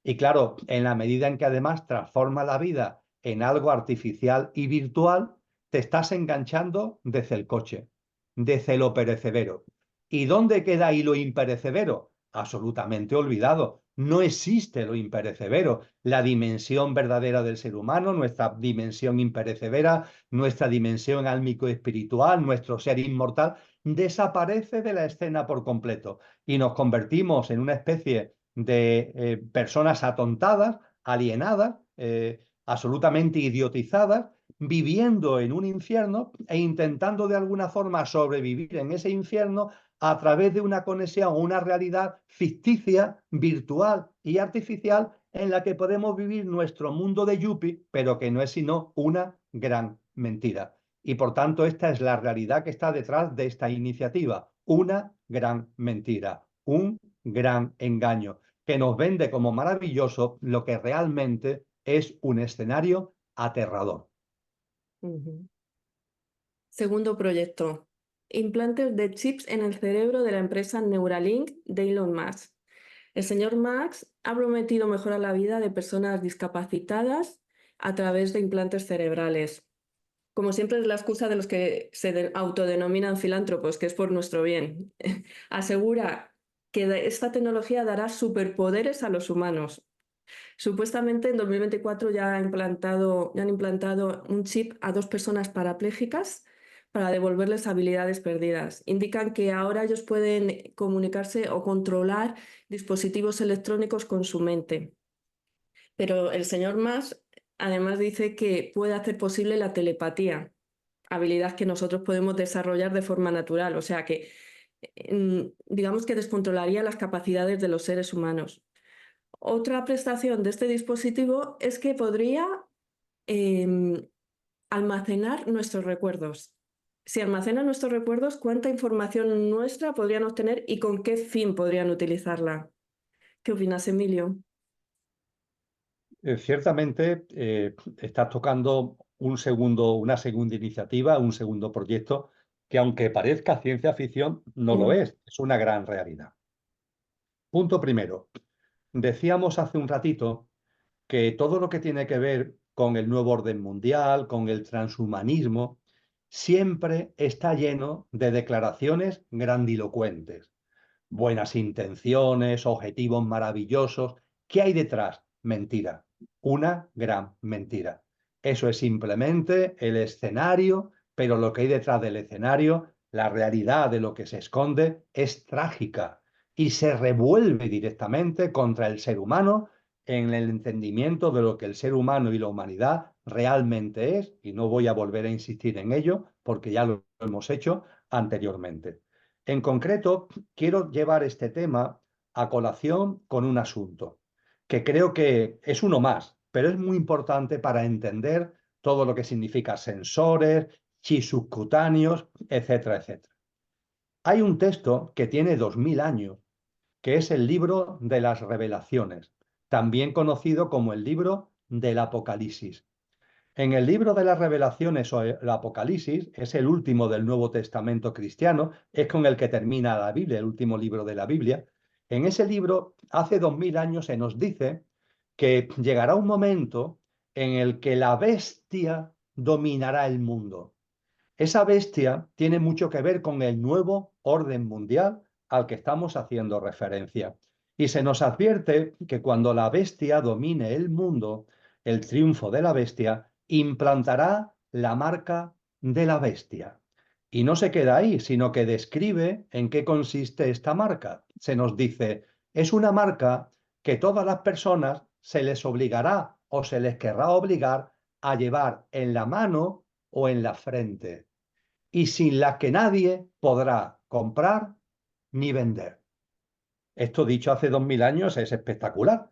Y claro, en la medida en que además transforma la vida en algo artificial y virtual, te estás enganchando desde el coche, desde lo perecedero. ¿Y dónde queda ahí lo imperecedero? Absolutamente olvidado. No existe lo imperecedero. La dimensión verdadera del ser humano, nuestra dimensión imperecedera, nuestra dimensión álmico-espiritual, nuestro ser inmortal, desaparece de la escena por completo y nos convertimos en una especie de personas atontadas, alienadas, absolutamente idiotizadas, viviendo en un infierno e intentando de alguna forma sobrevivir en ese infierno a través de una conexión, una realidad ficticia, virtual y artificial, en la que podemos vivir nuestro mundo de Yuppie, pero que no es sino una gran mentira. Y por tanto, esta es la realidad que está detrás de esta iniciativa, una gran mentira, un gran engaño, que nos vende como maravilloso lo que realmente es un escenario aterrador. Segundo proyecto. Implantes de chips en el cerebro de la empresa Neuralink de Elon Musk. El señor Musk ha prometido mejorar la vida de personas discapacitadas a través de implantes cerebrales. Como siempre es la excusa de los que se autodenominan filántropos, que es por nuestro bien. Asegura que esta tecnología dará superpoderes a los humanos. Supuestamente en 2024 ya han implantado un chip a 2 personas parapléjicas para devolverles habilidades perdidas. Indican que ahora ellos pueden comunicarse o controlar dispositivos electrónicos con su mente. Pero el señor Musk además dice que puede hacer posible la telepatía, habilidad que nosotros podemos desarrollar de forma natural, o sea que digamos que descontrolaría las capacidades de los seres humanos. Otra prestación de este dispositivo es que podría almacenar nuestros recuerdos. Si almacena nuestros recuerdos, ¿cuánta información nuestra podrían obtener y con qué fin podrían utilizarla? ¿Qué opinas, Emilio? Ciertamente estás tocando una segunda iniciativa, un segundo proyecto que, aunque parezca ciencia ficción, no lo es una gran realidad. Punto primero. Decíamos hace un ratito que todo lo que tiene que ver con el nuevo orden mundial, con el transhumanismo, siempre está lleno de declaraciones grandilocuentes, buenas intenciones, objetivos maravillosos. ¿Qué hay detrás? Mentira, una gran mentira. Eso es simplemente el escenario, pero lo que hay detrás del escenario, la realidad de lo que se esconde, es trágica y se revuelve directamente contra el ser humano en el entendimiento de lo que el ser humano y la humanidad realmente es, y no voy a volver a insistir en ello porque ya lo hemos hecho anteriormente. En concreto, quiero llevar este tema a colación con un asunto que creo que es uno más, pero es muy importante para entender todo lo que significa sensores, chips subcutáneos, etcétera, etcétera. Hay un texto que tiene 2000 años, que es el libro de las revelaciones, también conocido como el libro del Apocalipsis. En el libro de las revelaciones o el Apocalipsis, es el último del Nuevo Testamento cristiano, es con el que termina la Biblia, el último libro de la Biblia. En ese libro, hace 2000 años, se nos dice que llegará un momento en el que la bestia dominará el mundo. Esa bestia tiene mucho que ver con el nuevo orden mundial al que estamos haciendo referencia. Y se nos advierte que cuando la bestia domine el mundo, el triunfo de la bestia implantará la marca de la bestia. Y no se queda ahí, sino que describe en qué consiste esta marca. Se nos dice, es una marca que todas las personas se les obligará o se les querrá obligar a llevar en la mano o en la frente, y sin la que nadie podrá comprar ni vender. Esto dicho hace 2000 años es espectacular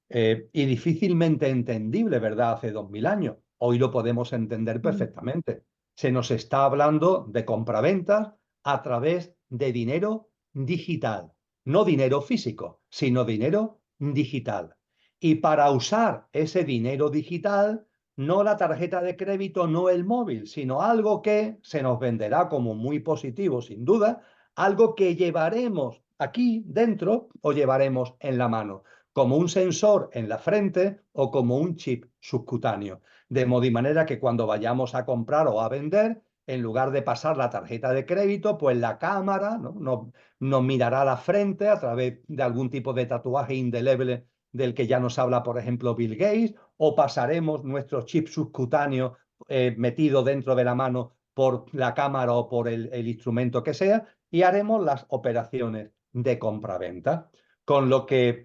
y difícilmente entendible, ¿verdad? Hace 2000 años. Hoy lo podemos entender perfectamente. Se nos está hablando de compraventas a través de dinero digital, no dinero físico, sino dinero digital. Y para usar ese dinero digital, no la tarjeta de crédito, no el móvil, sino algo que se nos venderá como muy positivo, sin duda, algo que llevaremos aquí dentro o llevaremos en la mano, como un sensor en la frente o como un chip subcutáneo. De modo y manera que cuando vayamos a comprar o a vender, en lugar de pasar la tarjeta de crédito, pues la cámara nos mirará la frente a través de algún tipo de tatuaje indeleble del que ya nos habla, por ejemplo, Bill Gates, o pasaremos nuestro chip subcutáneo metido dentro de la mano por la cámara o por el instrumento que sea, y haremos las operaciones de compra-venta. Con lo que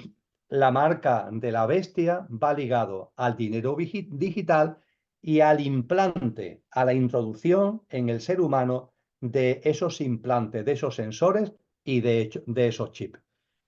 la marca de la bestia va ligado al dinero digital y al implante, a la introducción en el ser humano de esos implantes, de esos sensores y de esos chips.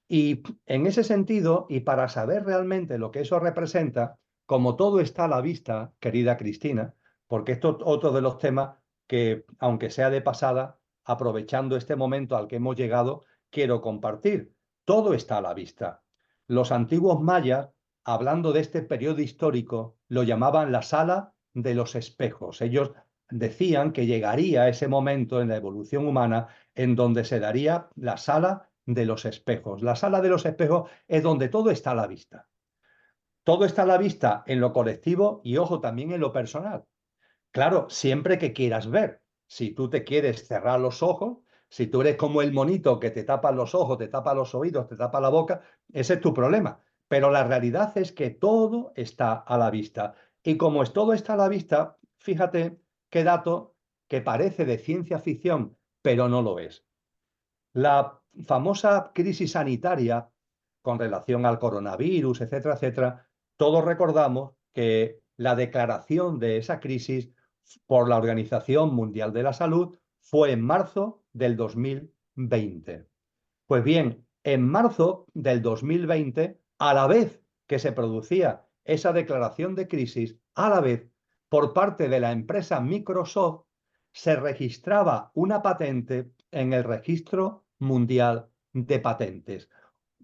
Y en ese sentido, y para saber realmente lo que eso representa, como todo está a la vista, querida Cristina, porque esto es otro de los temas que, aunque sea de pasada, aprovechando este momento al que hemos llegado, quiero compartir. Todo está a la vista. Los antiguos mayas, hablando de este periodo histórico, lo llamaban la sala de los espejos. Ellos decían que llegaría ese momento en la evolución humana en donde se daría la sala de los espejos. La sala de los espejos es donde todo está a la vista. Todo está a la vista en lo colectivo y, ojo, también en lo personal. Claro, siempre que quieras ver. Si tú te quieres cerrar los ojos, si tú eres como el monito que te tapa los ojos, te tapa los oídos, te tapa la boca, ese es tu problema. Pero la realidad es que todo está a la vista. Y como es todo está a la vista, fíjate qué dato que parece de ciencia ficción, pero no lo es. La famosa crisis sanitaria con relación al coronavirus, etcétera, etcétera, todos recordamos que la declaración de esa crisis por la Organización Mundial de la Salud fue en marzo del 2020. Pues bien, en marzo del 2020, a la vez que se producía esa declaración de crisis, a la vez, por parte de la empresa Microsoft, se registraba una patente en el Registro Mundial de Patentes.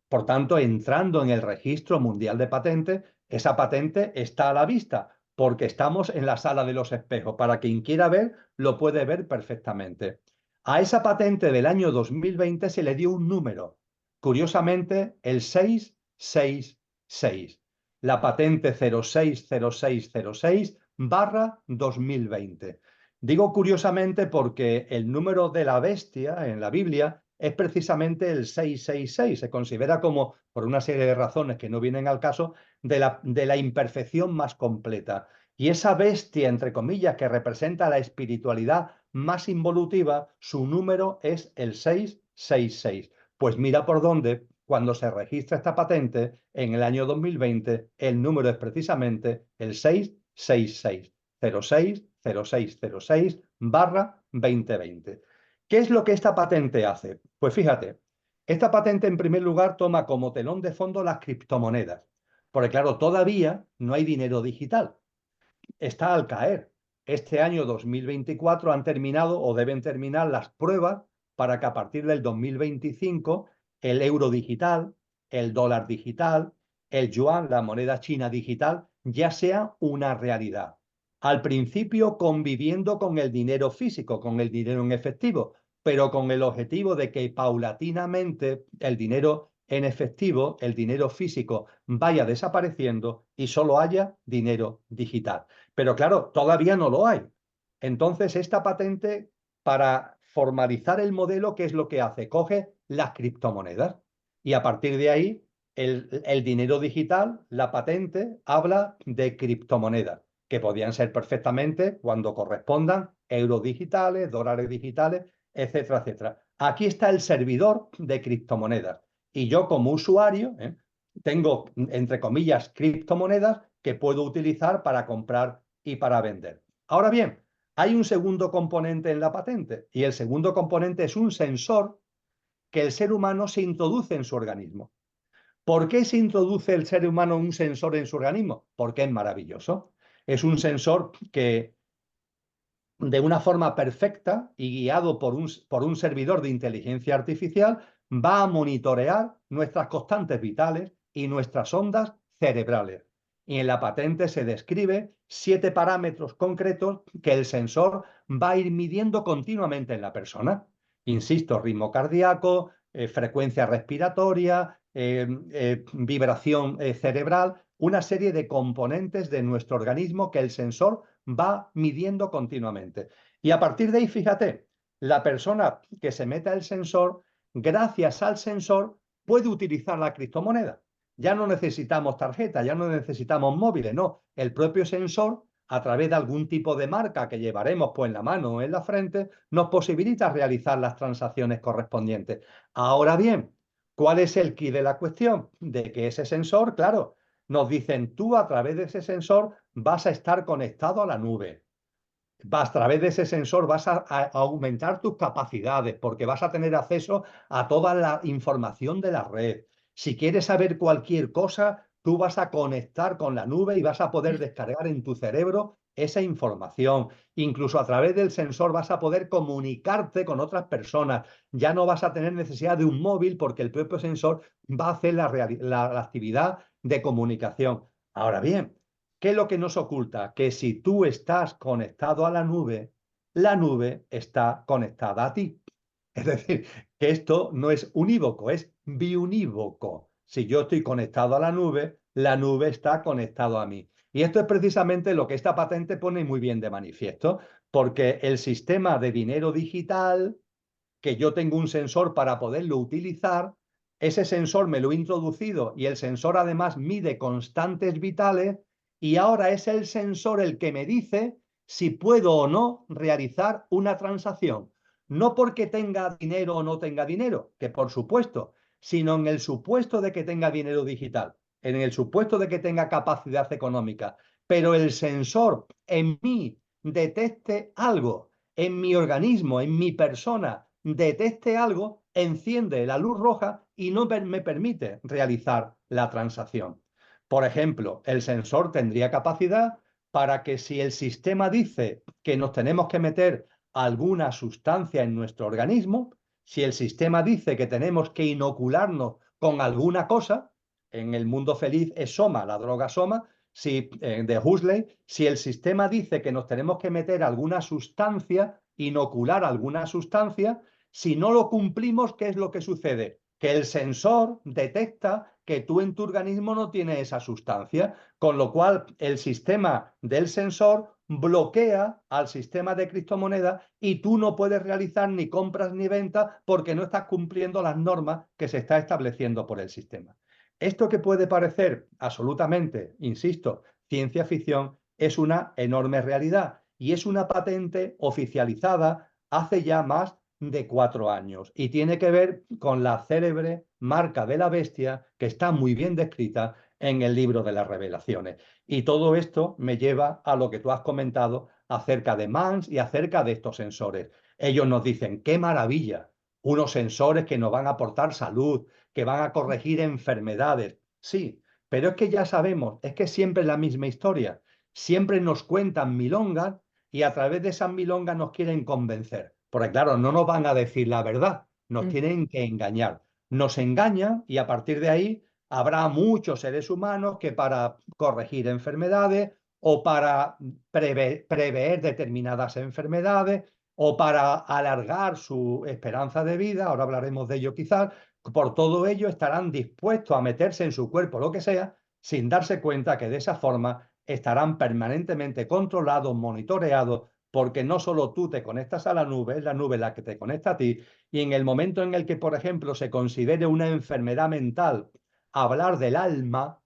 Por tanto, entrando en el Registro Mundial de Patentes, esa patente está a la vista, porque estamos en la sala de los espejos. Para quien quiera ver, lo puede ver perfectamente. A esa patente del año 2020 se le dio un número, curiosamente el 666, la patente 060606/2020. Digo curiosamente porque el número de la bestia en la Biblia es precisamente el 666. Se considera como, por una serie de razones que no vienen al caso, de la imperfección más completa. Y esa bestia, entre comillas, que representa la espiritualidad más involutiva, su número es el 666. Pues mira por dónde, cuando se registra esta patente en el año 2020, el número es precisamente el 666, 060606/2020. ¿Qué es lo que esta patente hace? Pues fíjate, esta patente en primer lugar toma como telón de fondo las criptomonedas, porque claro, todavía no hay dinero digital, está al caer. Este año 2024 han terminado o deben terminar las pruebas para que a partir del 2025 el euro digital, el dólar digital, el yuan, la moneda china digital, ya sea una realidad. Al principio conviviendo con el dinero físico, con el dinero en efectivo, pero con el objetivo de que paulatinamente el dinero en efectivo, el dinero físico, vaya desapareciendo y solo haya dinero digital. Pero claro, todavía no lo hay. Entonces, esta patente, para formalizar el modelo, ¿qué es lo que hace? Coge las criptomonedas y a partir de ahí, el dinero digital, la patente, habla de criptomonedas, que podían ser perfectamente, cuando correspondan, euros digitales, dólares digitales, etcétera, etcétera. Aquí está el servidor de criptomonedas y yo como usuario, tengo, entre comillas, criptomonedas que puedo utilizar para comprar y para vender. Ahora bien, hay un segundo componente en la patente y el segundo componente es un sensor que el ser humano se introduce en su organismo. ¿Por qué se introduce el ser humano un sensor en su organismo? Porque es maravilloso. Es un sensor que de una forma perfecta y guiado por un servidor de inteligencia artificial va a monitorear nuestras constantes vitales y nuestras ondas cerebrales. Y en la patente se describe 7 parámetros concretos que el sensor va a ir midiendo continuamente en la persona. Insisto, ritmo cardíaco, frecuencia respiratoria, vibración cerebral, una serie de componentes de nuestro organismo que el sensor va midiendo continuamente. Y a partir de ahí, fíjate, la persona que se meta el sensor, gracias al sensor, puede utilizar la criptomoneda. Ya no necesitamos tarjeta, ya no necesitamos móviles, no. El propio sensor, a través de algún tipo de marca que llevaremos pues en la mano o en la frente, nos posibilita realizar las transacciones correspondientes. Ahora bien, ¿cuál es el quid de la cuestión? De que ese sensor, claro, nos dicen, tú a través de ese sensor vas a estar conectado a la nube. A través de ese sensor vas a aumentar tus capacidades porque vas a tener acceso a toda la información de la red. Si quieres saber cualquier cosa, tú vas a conectar con la nube y vas a poder descargar en tu cerebro esa información. Incluso a través del sensor vas a poder comunicarte con otras personas. Ya no vas a tener necesidad de un móvil porque el propio sensor va a hacer la actividad de comunicación. Ahora bien, ¿qué es lo que nos oculta? Que si tú estás conectado a la nube está conectada a ti. Es decir, que esto no es unívoco, es biunívoco. Si yo estoy conectado a la nube está conectado a mí. Y esto es precisamente lo que esta patente pone muy bien de manifiesto, porque el sistema de dinero digital, que yo tengo un sensor para poderlo utilizar, ese sensor me lo he introducido y el sensor además mide constantes vitales y ahora es el sensor el que me dice si puedo o no realizar una transacción. No porque tenga dinero o no tenga dinero, que por supuesto, sino en el supuesto de que tenga dinero digital, en el supuesto de que tenga capacidad económica, pero el sensor en mí detecte algo, en mi organismo, en mi persona, detecte algo, enciende la luz roja y no me permite realizar la transacción. Por ejemplo, el sensor tendría capacidad para que si el sistema dice que nos tenemos que meter alguna sustancia en nuestro organismo, si el sistema dice que tenemos que inocularnos con alguna cosa, en el mundo feliz es Soma, la droga Soma, de Huxley, si el sistema dice que nos tenemos que meter alguna sustancia, inocular alguna sustancia, si no lo cumplimos, ¿qué es lo que sucede? Que el sensor detecta que tú en tu organismo no tienes esa sustancia, con lo cual el sistema del sensor bloquea al sistema de criptomoneda y tú no puedes realizar ni compras ni ventas porque no estás cumpliendo las normas que se está estableciendo por el sistema. Esto que puede parecer absolutamente, insisto, ciencia ficción, es una enorme realidad y es una patente oficializada hace ya más de 4 años y tiene que ver con la célebre marca de la bestia que está muy bien descrita en el libro de las Revelaciones. Y todo esto me lleva a lo que tú has comentado acerca de Mans y acerca de estos sensores. Ellos nos dicen, qué maravilla, unos sensores que nos van a aportar salud, que van a corregir enfermedades. Sí, pero es que ya sabemos, es que siempre es la misma historia. Siempre nos cuentan milongas y a través de esas milongas nos quieren convencer. Porque claro, no nos van a decir la verdad, nos Mm. tienen que engañar. Nos engañan y a partir de ahí habrá muchos seres humanos que para corregir enfermedades o para prever determinadas enfermedades o para alargar su esperanza de vida, ahora hablaremos de ello quizás, por todo ello estarán dispuestos a meterse en su cuerpo lo que sea, sin darse cuenta que de esa forma estarán permanentemente controlados, monitoreados, porque no solo tú te conectas a la nube, es la nube la que te conecta a ti, y en el momento en el que, por ejemplo, se considere una enfermedad mental hablar del alma,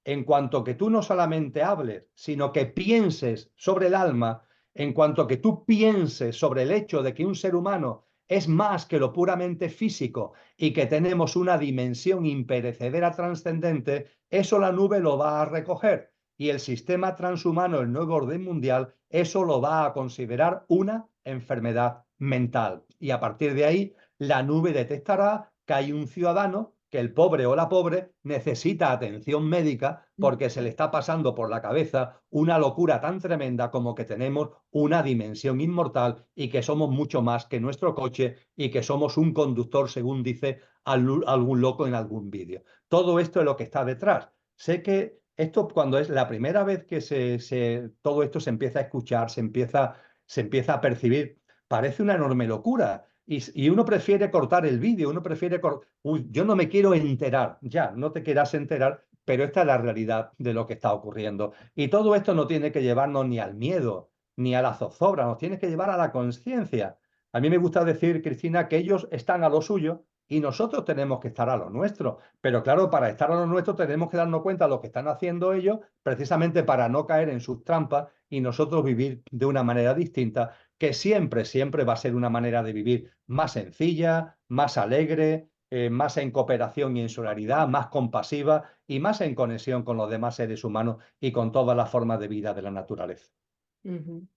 en cuanto que tú no solamente hables, sino que pienses sobre el alma, en cuanto que tú pienses sobre el hecho de que un ser humano es más que lo puramente físico y que tenemos una dimensión imperecedera trascendente, eso la nube lo va a recoger y el sistema transhumano, el nuevo orden mundial, eso lo va a considerar una enfermedad mental. Y a partir de ahí, la nube detectará que hay un ciudadano, que el pobre o la pobre necesita atención médica porque se le está pasando por la cabeza una locura tan tremenda como que tenemos una dimensión inmortal y que somos mucho más que nuestro coche y que somos un conductor, según dice algún loco en algún vídeo. Todo esto es lo que está detrás. Sé que esto cuando es la primera vez que todo esto se empieza a escuchar, se empieza a percibir, parece una enorme locura. Y uno prefiere cortar el vídeo, uno prefiere Uy, yo no me quiero enterar, ya, no te quieras enterar, pero esta es la realidad de lo que está ocurriendo. Y todo esto no tiene que llevarnos ni al miedo, ni a la zozobra, nos tiene que llevar a la conciencia. A mí me gusta decir, Cristina, que ellos están a lo suyo y nosotros tenemos que estar a lo nuestro. Pero claro, para estar a lo nuestro tenemos que darnos cuenta de lo que están haciendo ellos, precisamente para no caer en sus trampas y nosotros vivir de una manera distinta, que siempre, siempre va a ser una manera de vivir más sencilla, más alegre, más en cooperación y en solidaridad, más compasiva y más en conexión con los demás seres humanos y con todas las formas de vida de la naturaleza. Ujú.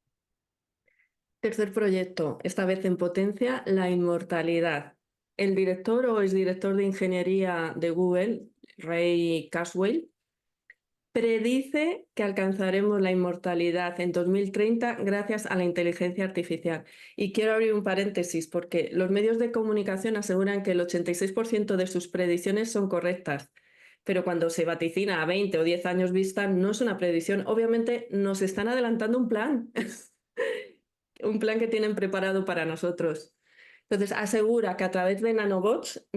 Tercer proyecto, esta vez en potencia, la inmortalidad. El director o exdirector de ingeniería de Google, Ray Kurzweil, predice que alcanzaremos la inmortalidad en 2030 gracias a la inteligencia artificial. Y quiero abrir un paréntesis porque los medios de comunicación aseguran que el 86% de sus predicciones son correctas. Pero cuando se vaticina a 20 o 10 años vista, no es una predicción. Obviamente nos están adelantando un plan. Un plan que tienen preparado para nosotros. Entonces, asegura que a través de nanobots,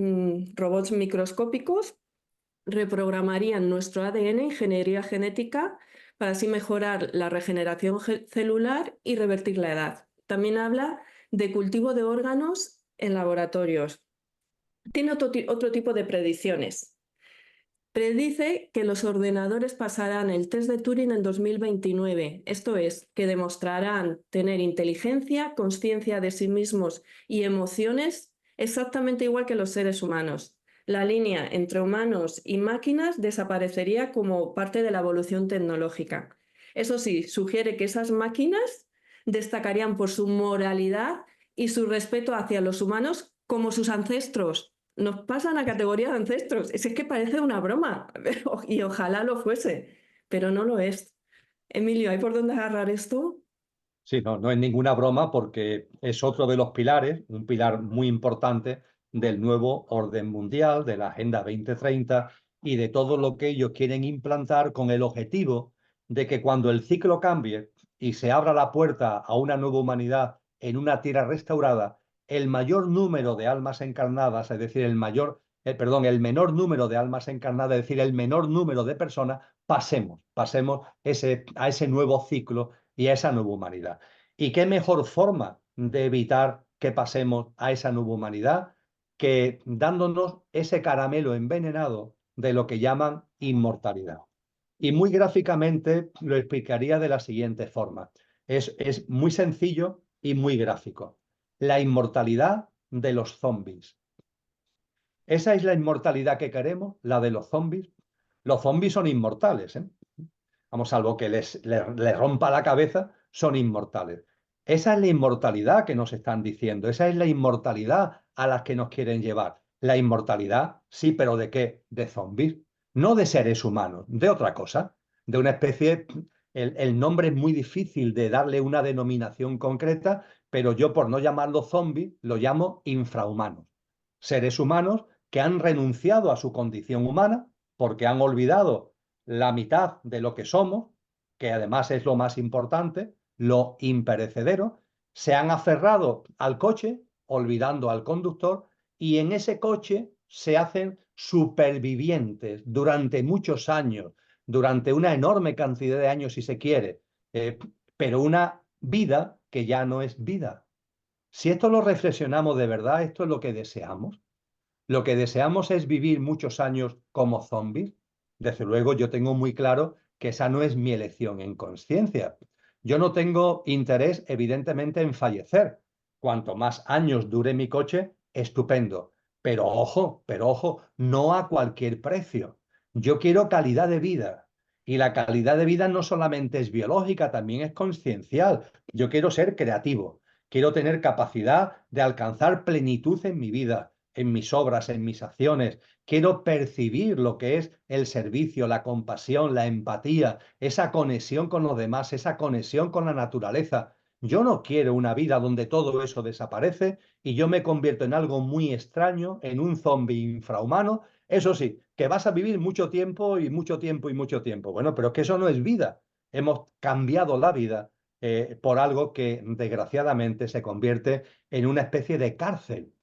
robots microscópicos, reprogramarían nuestro ADN, ingeniería genética, para así mejorar la regeneración celular y revertir la edad. También habla de cultivo de órganos en laboratorios. Tiene otro tipo de predicciones. Predice que los ordenadores pasarán el test de Turing en 2029, esto es, que demostrarán tener inteligencia, conciencia de sí mismos y emociones exactamente igual que los seres humanos. La línea entre humanos y máquinas desaparecería como parte de la evolución tecnológica. Eso sí, sugiere que esas máquinas destacarían por su moralidad y su respeto hacia los humanos como sus ancestros. Nos pasan a categoría de ancestros. Es que parece una broma y ojalá lo fuese, pero no lo es. Emilio, ¿hay por dónde agarrar esto? Sí, no, no es ninguna broma porque es otro de los pilares, un pilar muy importante del nuevo orden mundial, de la Agenda 2030 y de todo lo que ellos quieren implantar con el objetivo de que cuando el ciclo cambie y se abra la puerta a una nueva humanidad en una tierra restaurada, el mayor número de almas encarnadas, es decir, el menor número de almas encarnadas, es decir, el menor número de personas, pasemos a ese nuevo ciclo y a esa nueva humanidad. ¿Y qué mejor forma de evitar que pasemos a esa nueva humanidad que dándonos ese caramelo envenenado de lo que llaman inmortalidad? Y muy gráficamente lo explicaría de la siguiente forma. Es muy sencillo y muy gráfico. la inmortalidad de los zombies. ¿Esa es la inmortalidad que queremos, la de los zombies? Los zombies son inmortales, ¿eh? Vamos, salvo que les rompa la cabeza, son inmortales. Esa es la inmortalidad que nos están diciendo, esa es la inmortalidad a la que nos quieren llevar. La inmortalidad, sí, pero ¿de qué? De zombies, no de seres humanos, de otra cosa, de una especie. El nombre es muy difícil de darle una denominación concreta, pero yo, por no llamarlo zombies, lo llamo infrahumanos. Seres humanos que han renunciado a su condición humana porque han olvidado la mitad de lo que somos, que además es lo más importante, lo imperecedero, se han aferrado al coche, olvidando al conductor, y en ese coche se hacen supervivientes durante muchos años, durante una enorme cantidad de años si se quiere, pero una vida que ya no es vida. Si esto lo reflexionamos de verdad, esto es lo que deseamos. Lo que deseamos es vivir muchos años como zombies. Desde luego, yo tengo muy claro que esa no es mi elección en conciencia. Yo no tengo interés, evidentemente, en fallecer. Cuanto más años dure mi coche, estupendo. Pero ojo, no a cualquier precio. Yo quiero calidad de vida. Y la calidad de vida no solamente es biológica, también es consciencial. Yo quiero ser creativo. Quiero tener capacidad de alcanzar plenitud en mi vida, en mis obras, en mis acciones. Quiero percibir lo que es el servicio, la compasión, la empatía, esa conexión con los demás, esa conexión con la naturaleza. Yo no quiero una vida donde todo eso desaparece y yo me convierto en algo muy extraño, en un zombi infrahumano. Eso sí, que vas a vivir mucho tiempo y mucho tiempo y mucho tiempo. Bueno, pero es que eso no es vida. Hemos cambiado la vida por algo que desgraciadamente se convierte en una especie de cárcel.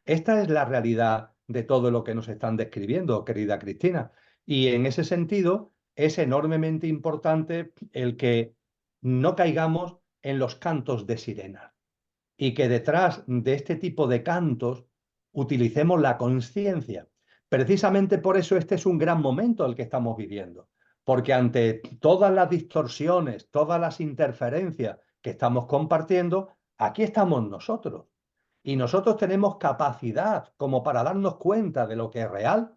Esta es la realidad de todo lo que nos están describiendo, querida Cristina. Y en ese sentido es enormemente importante el que no caigamos en los cantos de sirena y que detrás de este tipo de cantos utilicemos la conciencia. Precisamente por eso este es un gran momento el que estamos viviendo, porque ante todas las distorsiones, todas las interferencias que estamos compartiendo, aquí estamos nosotros. Y nosotros tenemos capacidad como para darnos cuenta de lo que es real,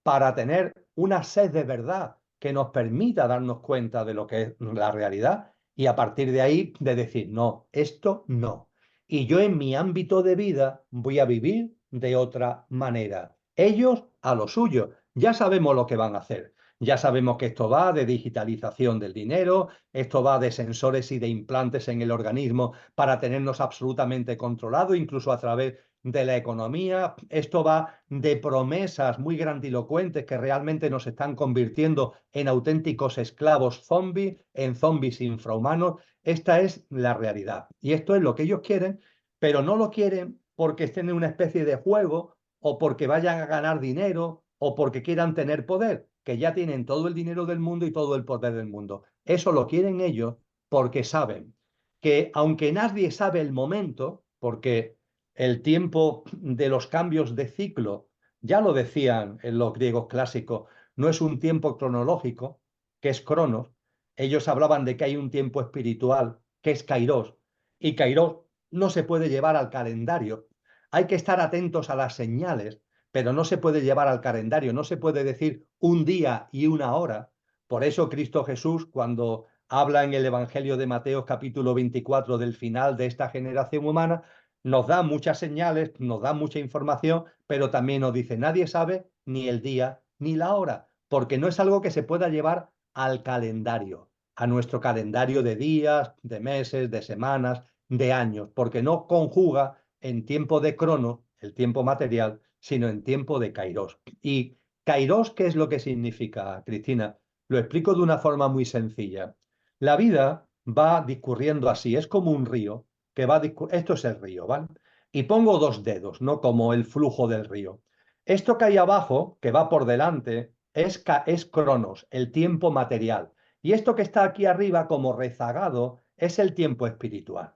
para tener una sed de verdad que nos permita darnos cuenta de lo que es la realidad y a partir de ahí de decir, no, esto no. Y yo en mi ámbito de vida voy a vivir de otra manera. Ellos a lo suyo. Ya sabemos lo que van a hacer. Ya sabemos que esto va de digitalización del dinero, esto va de sensores y de implantes en el organismo para tenernos absolutamente controlado, incluso a través de la economía. Esto va de promesas muy grandilocuentes que realmente nos están convirtiendo en auténticos esclavos zombies, en zombies infrahumanos. Esta es la realidad. Y esto es lo que ellos quieren, pero no lo quieren porque estén en una especie de juego o porque vayan a ganar dinero o porque quieran tener poder, que ya tienen todo el dinero del mundo y todo el poder del mundo. Eso lo quieren ellos porque saben que aunque nadie sabe el momento, porque el tiempo de los cambios de ciclo, ya lo decían en los griegos clásicos, no es un tiempo cronológico, que es cronos. Ellos hablaban de que hay un tiempo espiritual, que es kairos, y kairos no se puede llevar al calendario. Hay que estar atentos a las señales, pero no se puede llevar al calendario, no se puede decir un día y una hora. Por eso Cristo Jesús, cuando habla en el Evangelio de Mateo capítulo 24 del final de esta generación humana, nos da muchas señales, nos da mucha información, pero también nos dice, nadie sabe ni el día ni la hora, porque no es algo que se pueda llevar al calendario, a nuestro calendario de días, de meses, de semanas, de años, porque no conjuga en tiempo de crono, el tiempo material, sino en tiempo de kairos. Y kairos, ¿qué es lo que significa, Cristina? Lo explico de una forma muy sencilla. La vida va discurriendo así, es como un río que va esto es el río, ¿vale? Y pongo dos dedos, ¿no? Como el flujo del río. Esto que hay abajo, que va por delante, es cronos, el tiempo material. Y esto que está aquí arriba, como rezagado, es el tiempo espiritual.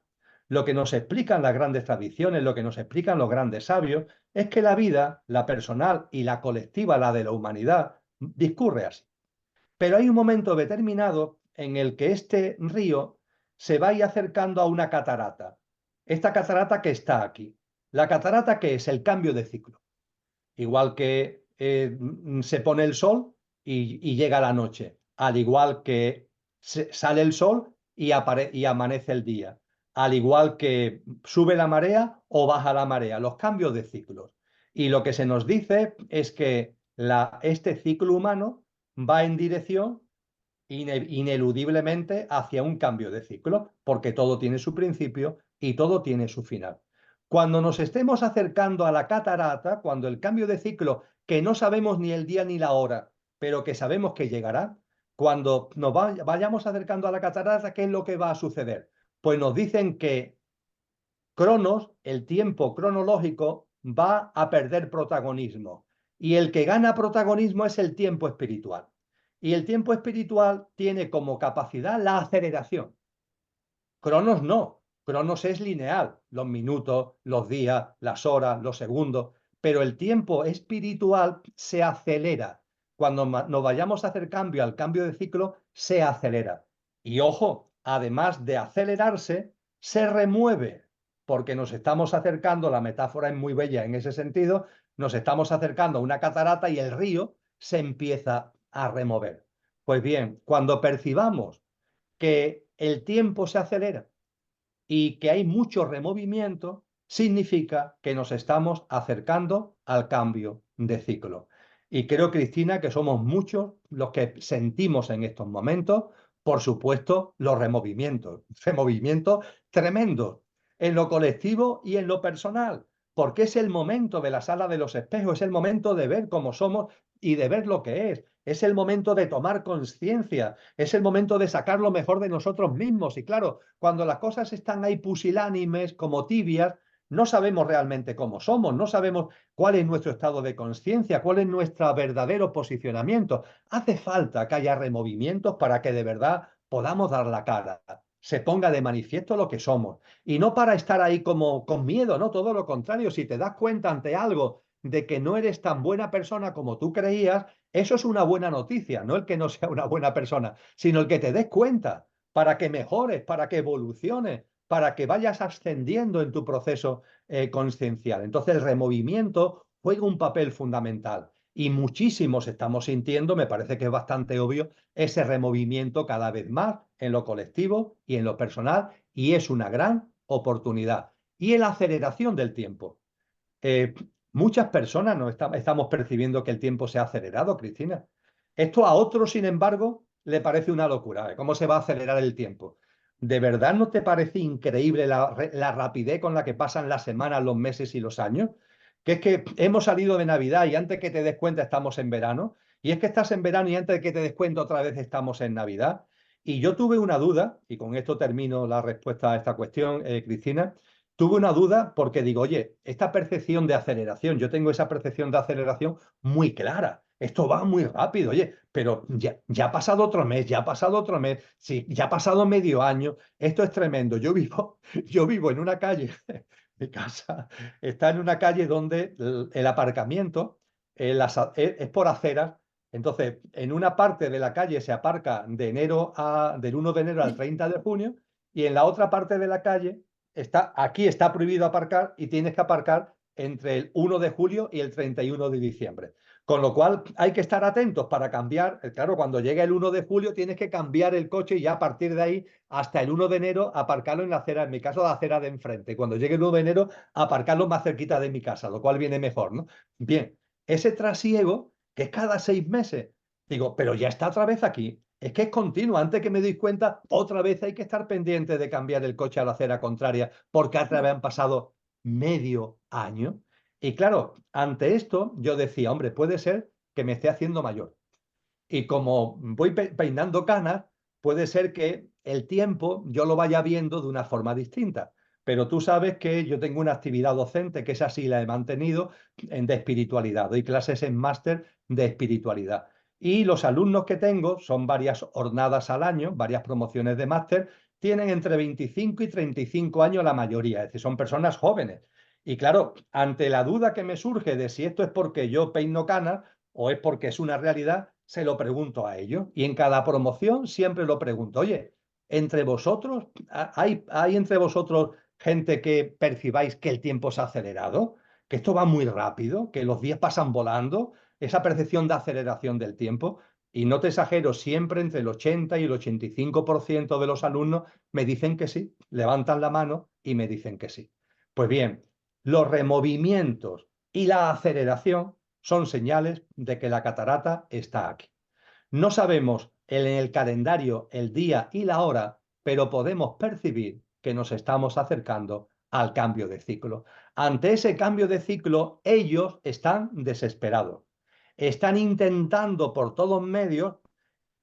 Lo que nos explican las grandes tradiciones, lo que nos explican los grandes sabios, es que la vida, la personal y la colectiva, la de la humanidad, discurre así. Pero hay un momento determinado en el que este río se va a ir acercando a una catarata. esta catarata que está aquí. La catarata que es el cambio de ciclo. Igual que se pone el sol y llega la noche, al igual que sale el sol y amanece el día, al igual que sube la marea o baja la marea, los cambios de ciclos. Y lo que se nos dice es que este ciclo humano va en dirección ineludiblemente hacia un cambio de ciclo, porque todo tiene su principio y todo tiene su final. Cuando nos estemos acercando a la catarata, cuando el cambio de ciclo, que no sabemos ni el día ni la hora, pero que sabemos que llegará, cuando nos vayamos acercando a la catarata, ¿qué es lo que va a suceder? Pues nos dicen que Cronos, el tiempo cronológico, va a perder protagonismo. Y el que gana protagonismo es el tiempo espiritual. Y el tiempo espiritual tiene como capacidad la aceleración. Cronos no. Cronos es lineal, los minutos, los días, las horas, los segundos, pero el tiempo espiritual se acelera. Cuando nos vayamos a hacer cambio al cambio de ciclo, se acelera. Y ojo, además de acelerarse, se remueve, porque nos estamos acercando, la metáfora es muy bella en ese sentido, nos estamos acercando a una catarata y el río se empieza a remover. Pues bien, cuando percibamos que el tiempo se acelera y que hay mucho removimiento, significa que nos estamos acercando al cambio de ciclo. Y creo, Cristina, que somos muchos los que sentimos en estos momentos, por supuesto, los removimientos tremendos en lo colectivo y en lo personal, porque es el momento de la sala de los espejos, es el momento de ver cómo somos y de ver lo que es el momento de tomar conciencia, es el momento de sacar lo mejor de nosotros mismos. Y claro, cuando las cosas están ahí pusilánimes, como tibias, no sabemos realmente cómo somos, no sabemos cuál es nuestro estado de conciencia, cuál es nuestro verdadero posicionamiento. Hace falta que haya removimientos para que de verdad podamos dar la cara, se ponga de manifiesto lo que somos. Y no para estar ahí como con miedo, no, todo lo contrario. Si te das cuenta ante algo de que no eres tan buena persona como tú creías, eso es una buena noticia, no el que no sea una buena persona, sino el que te des cuenta para que mejores, para que evoluciones, para que vayas ascendiendo en tu proceso consciencial. Entonces el removimiento juega un papel fundamental y muchísimos estamos sintiendo, me parece que es bastante obvio, ese removimiento cada vez más en lo colectivo y en lo personal, y es una gran oportunidad. Y la aceleración del tiempo. Eh, Muchas personas no estamos percibiendo que el tiempo se ha acelerado, Cristina. Esto a otros, sin embargo, le parece una locura. ¿Cómo se va a acelerar el tiempo? ¿De verdad no te parece increíble la rapidez con la que pasan las semanas, los meses y los años? Que es que hemos salido de Navidad y antes que te des cuenta estamos en verano. Y es que estás en verano y antes de que te des cuenta otra vez estamos en Navidad. Y yo tuve una duda, y con esto termino la respuesta a esta cuestión, Cristina. Tuve una duda porque digo, oye, esta percepción de aceleración, yo tengo esa percepción de aceleración muy clara. Esto va muy rápido, oye, pero ya ha pasado otro mes, ya ha pasado otro mes, sí, ya ha pasado medio año. Esto es tremendo. Yo vivo en una calle, mi casa está en una calle donde el aparcamiento es por aceras. Entonces, en una parte de la calle se aparca del 1 de enero al 30 de junio y en la otra parte de la calle aquí está prohibido aparcar y tienes que aparcar entre el 1 de julio y el 31 de diciembre. Con lo cual hay que estar atentos para cambiar. Claro, cuando llegue el 1 de julio tienes que cambiar el coche y ya a partir de ahí hasta el 1 de enero aparcarlo en la acera, en mi caso la acera de enfrente. Cuando llegue el 1 de enero aparcarlo más cerquita de mi casa, lo cual viene mejor, ¿no? Bien, ese trasiego que es cada 6 meses, digo, pero ya está otra vez aquí. Es que es continuo. Antes que me doy cuenta, otra vez hay que estar pendiente de cambiar el coche a la acera contraria porque otra vez han pasado medio año. Y claro, ante esto yo decía, hombre, puede ser que me esté haciendo mayor. Y como voy peinando canas, puede ser que el tiempo yo lo vaya viendo de una forma distinta. Pero tú sabes que yo tengo una actividad docente, que esa sí la he mantenido, de espiritualidad. Doy clases en máster de espiritualidad. Y los alumnos que tengo son varias jornadas al año, varias promociones de máster, tienen entre 25 y 35 años la mayoría, es decir, son personas jóvenes. Y claro, ante la duda que me surge de si esto es porque yo peino canas o es porque es una realidad, se lo pregunto a ellos. Y en cada promoción siempre lo pregunto, oye, entre vosotros, ¿hay entre vosotros gente que percibáis que el tiempo se ha acelerado, que esto va muy rápido, que los días pasan volando, esa percepción de aceleración del tiempo. Y no te exagero, siempre entre el 80 y el 85% de los alumnos me dicen que sí, levantan la mano y me dicen que sí. Pues bien, los removimientos y la aceleración son señales de que la catarata está aquí. No sabemos en el calendario el día y la hora, pero podemos percibir que nos estamos acercando al cambio de ciclo. Ante ese cambio de ciclo, ellos están desesperados. Están intentando por todos medios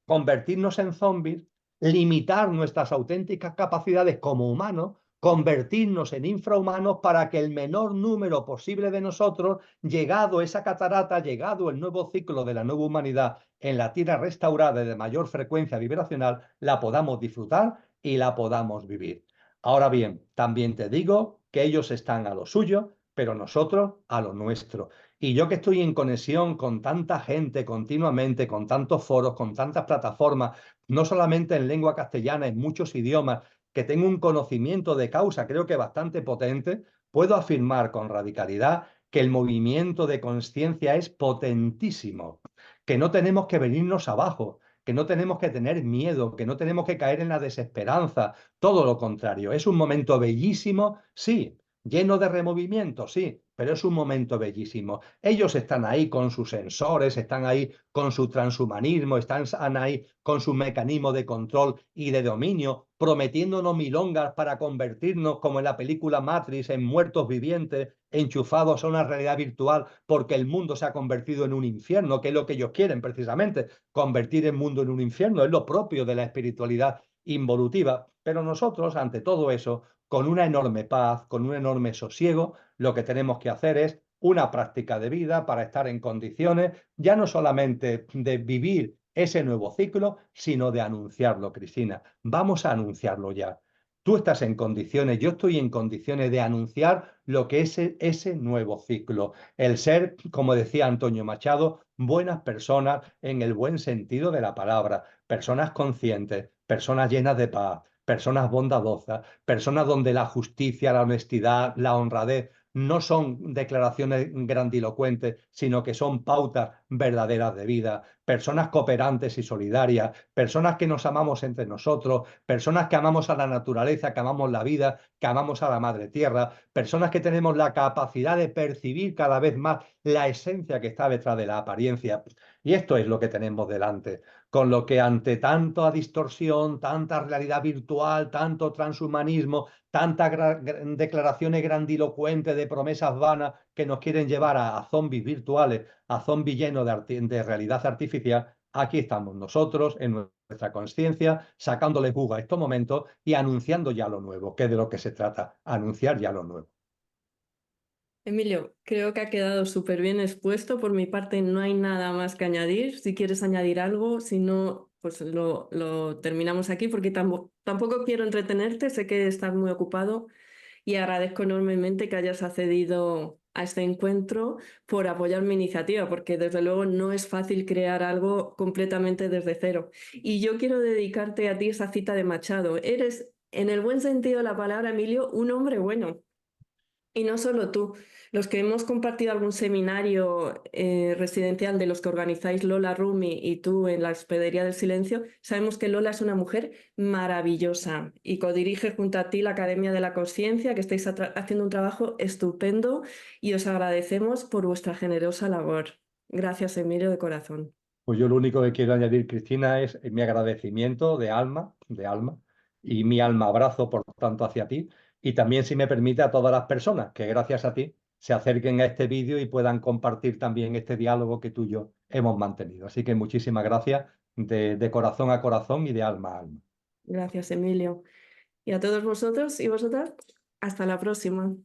convertirnos en zombies, limitar nuestras auténticas capacidades como humanos, convertirnos en infrahumanos para que el menor número posible de nosotros, llegado esa catarata, llegado el nuevo ciclo de la nueva humanidad en la Tierra restaurada de mayor frecuencia vibracional, la podamos disfrutar y la podamos vivir. Ahora bien, también te digo que ellos están a lo suyo, pero nosotros a lo nuestro. Y yo que estoy en conexión con tanta gente continuamente, con tantos foros, con tantas plataformas, no solamente en lengua castellana, en muchos idiomas, que tengo un conocimiento de causa, creo que bastante potente, puedo afirmar con radicalidad que el movimiento de conciencia es potentísimo, que no tenemos que venirnos abajo, que no tenemos que tener miedo, que no tenemos que caer en la desesperanza, todo lo contrario, es un momento bellísimo, sí, lleno de removimientos, sí, pero es un momento bellísimo. Ellos están ahí con sus sensores, están ahí con su transhumanismo, están ahí con su mecanismo de control y de dominio, prometiéndonos milongas para convertirnos, como en la película Matrix, en muertos vivientes, enchufados a una realidad virtual, porque el mundo se ha convertido en un infierno, que es lo que ellos quieren precisamente, convertir el mundo en un infierno, es lo propio de la espiritualidad involutiva. Pero nosotros, ante todo eso, con una enorme paz, con un enorme sosiego, lo que tenemos que hacer es una práctica de vida para estar en condiciones ya no solamente de vivir ese nuevo ciclo, sino de anunciarlo, Cristina. Vamos a anunciarlo ya. Tú estás en condiciones, yo estoy en condiciones de anunciar lo que es ese nuevo ciclo. El ser, como decía Antonio Machado, buenas personas en el buen sentido de la palabra, personas conscientes, personas llenas de paz, personas bondadosas, personas donde la justicia, la honestidad, la honradez no son declaraciones grandilocuentes, sino que son pautas verdaderas de vida, personas cooperantes y solidarias, personas que nos amamos entre nosotros, personas que amamos a la naturaleza, que amamos la vida, que amamos a la madre tierra, personas que tenemos la capacidad de percibir cada vez más la esencia que está detrás de la apariencia. Y esto es lo que tenemos delante. Con lo que ante tanta distorsión, tanta realidad virtual, tanto transhumanismo, tantas declaraciones grandilocuentes de promesas vanas que nos quieren llevar a zombies virtuales, a zombies llenos de realidad artificial, aquí estamos nosotros en nuestra conciencia, sacándole jugo a estos momentos y anunciando ya lo nuevo, que es de lo que se trata, anunciar ya lo nuevo. Emilio, creo que ha quedado súper bien expuesto. Por mi parte, no hay nada más que añadir. Si quieres añadir algo, si no, pues lo terminamos aquí porque tampoco quiero entretenerte. Sé que estás muy ocupado y agradezco enormemente que hayas accedido a este encuentro por apoyar mi iniciativa, porque desde luego no es fácil crear algo completamente desde cero. Y yo quiero dedicarte a ti esa cita de Machado. Eres, en el buen sentido de la palabra, Emilio, un hombre bueno. Y no solo tú, los que hemos compartido algún seminario residencial de los que organizáis Lola Rumi y tú en la Hospedería del Silencio, sabemos que Lola es una mujer maravillosa y codirige junto a ti la Academia de la Consciencia, que estáis haciendo un trabajo estupendo y os agradecemos por vuestra generosa labor. Gracias, Emilio, de corazón. Pues yo lo único que quiero añadir, Cristina, es mi agradecimiento de alma, y mi alma abrazo, por tanto, hacia ti. Y también, si me permite, a todas las personas que gracias a ti se acerquen a este vídeo y puedan compartir también este diálogo que tú y yo hemos mantenido. Así que muchísimas gracias de corazón a corazón y de alma a alma. Gracias, Emilio. Y a todos vosotros y vosotras, hasta la próxima.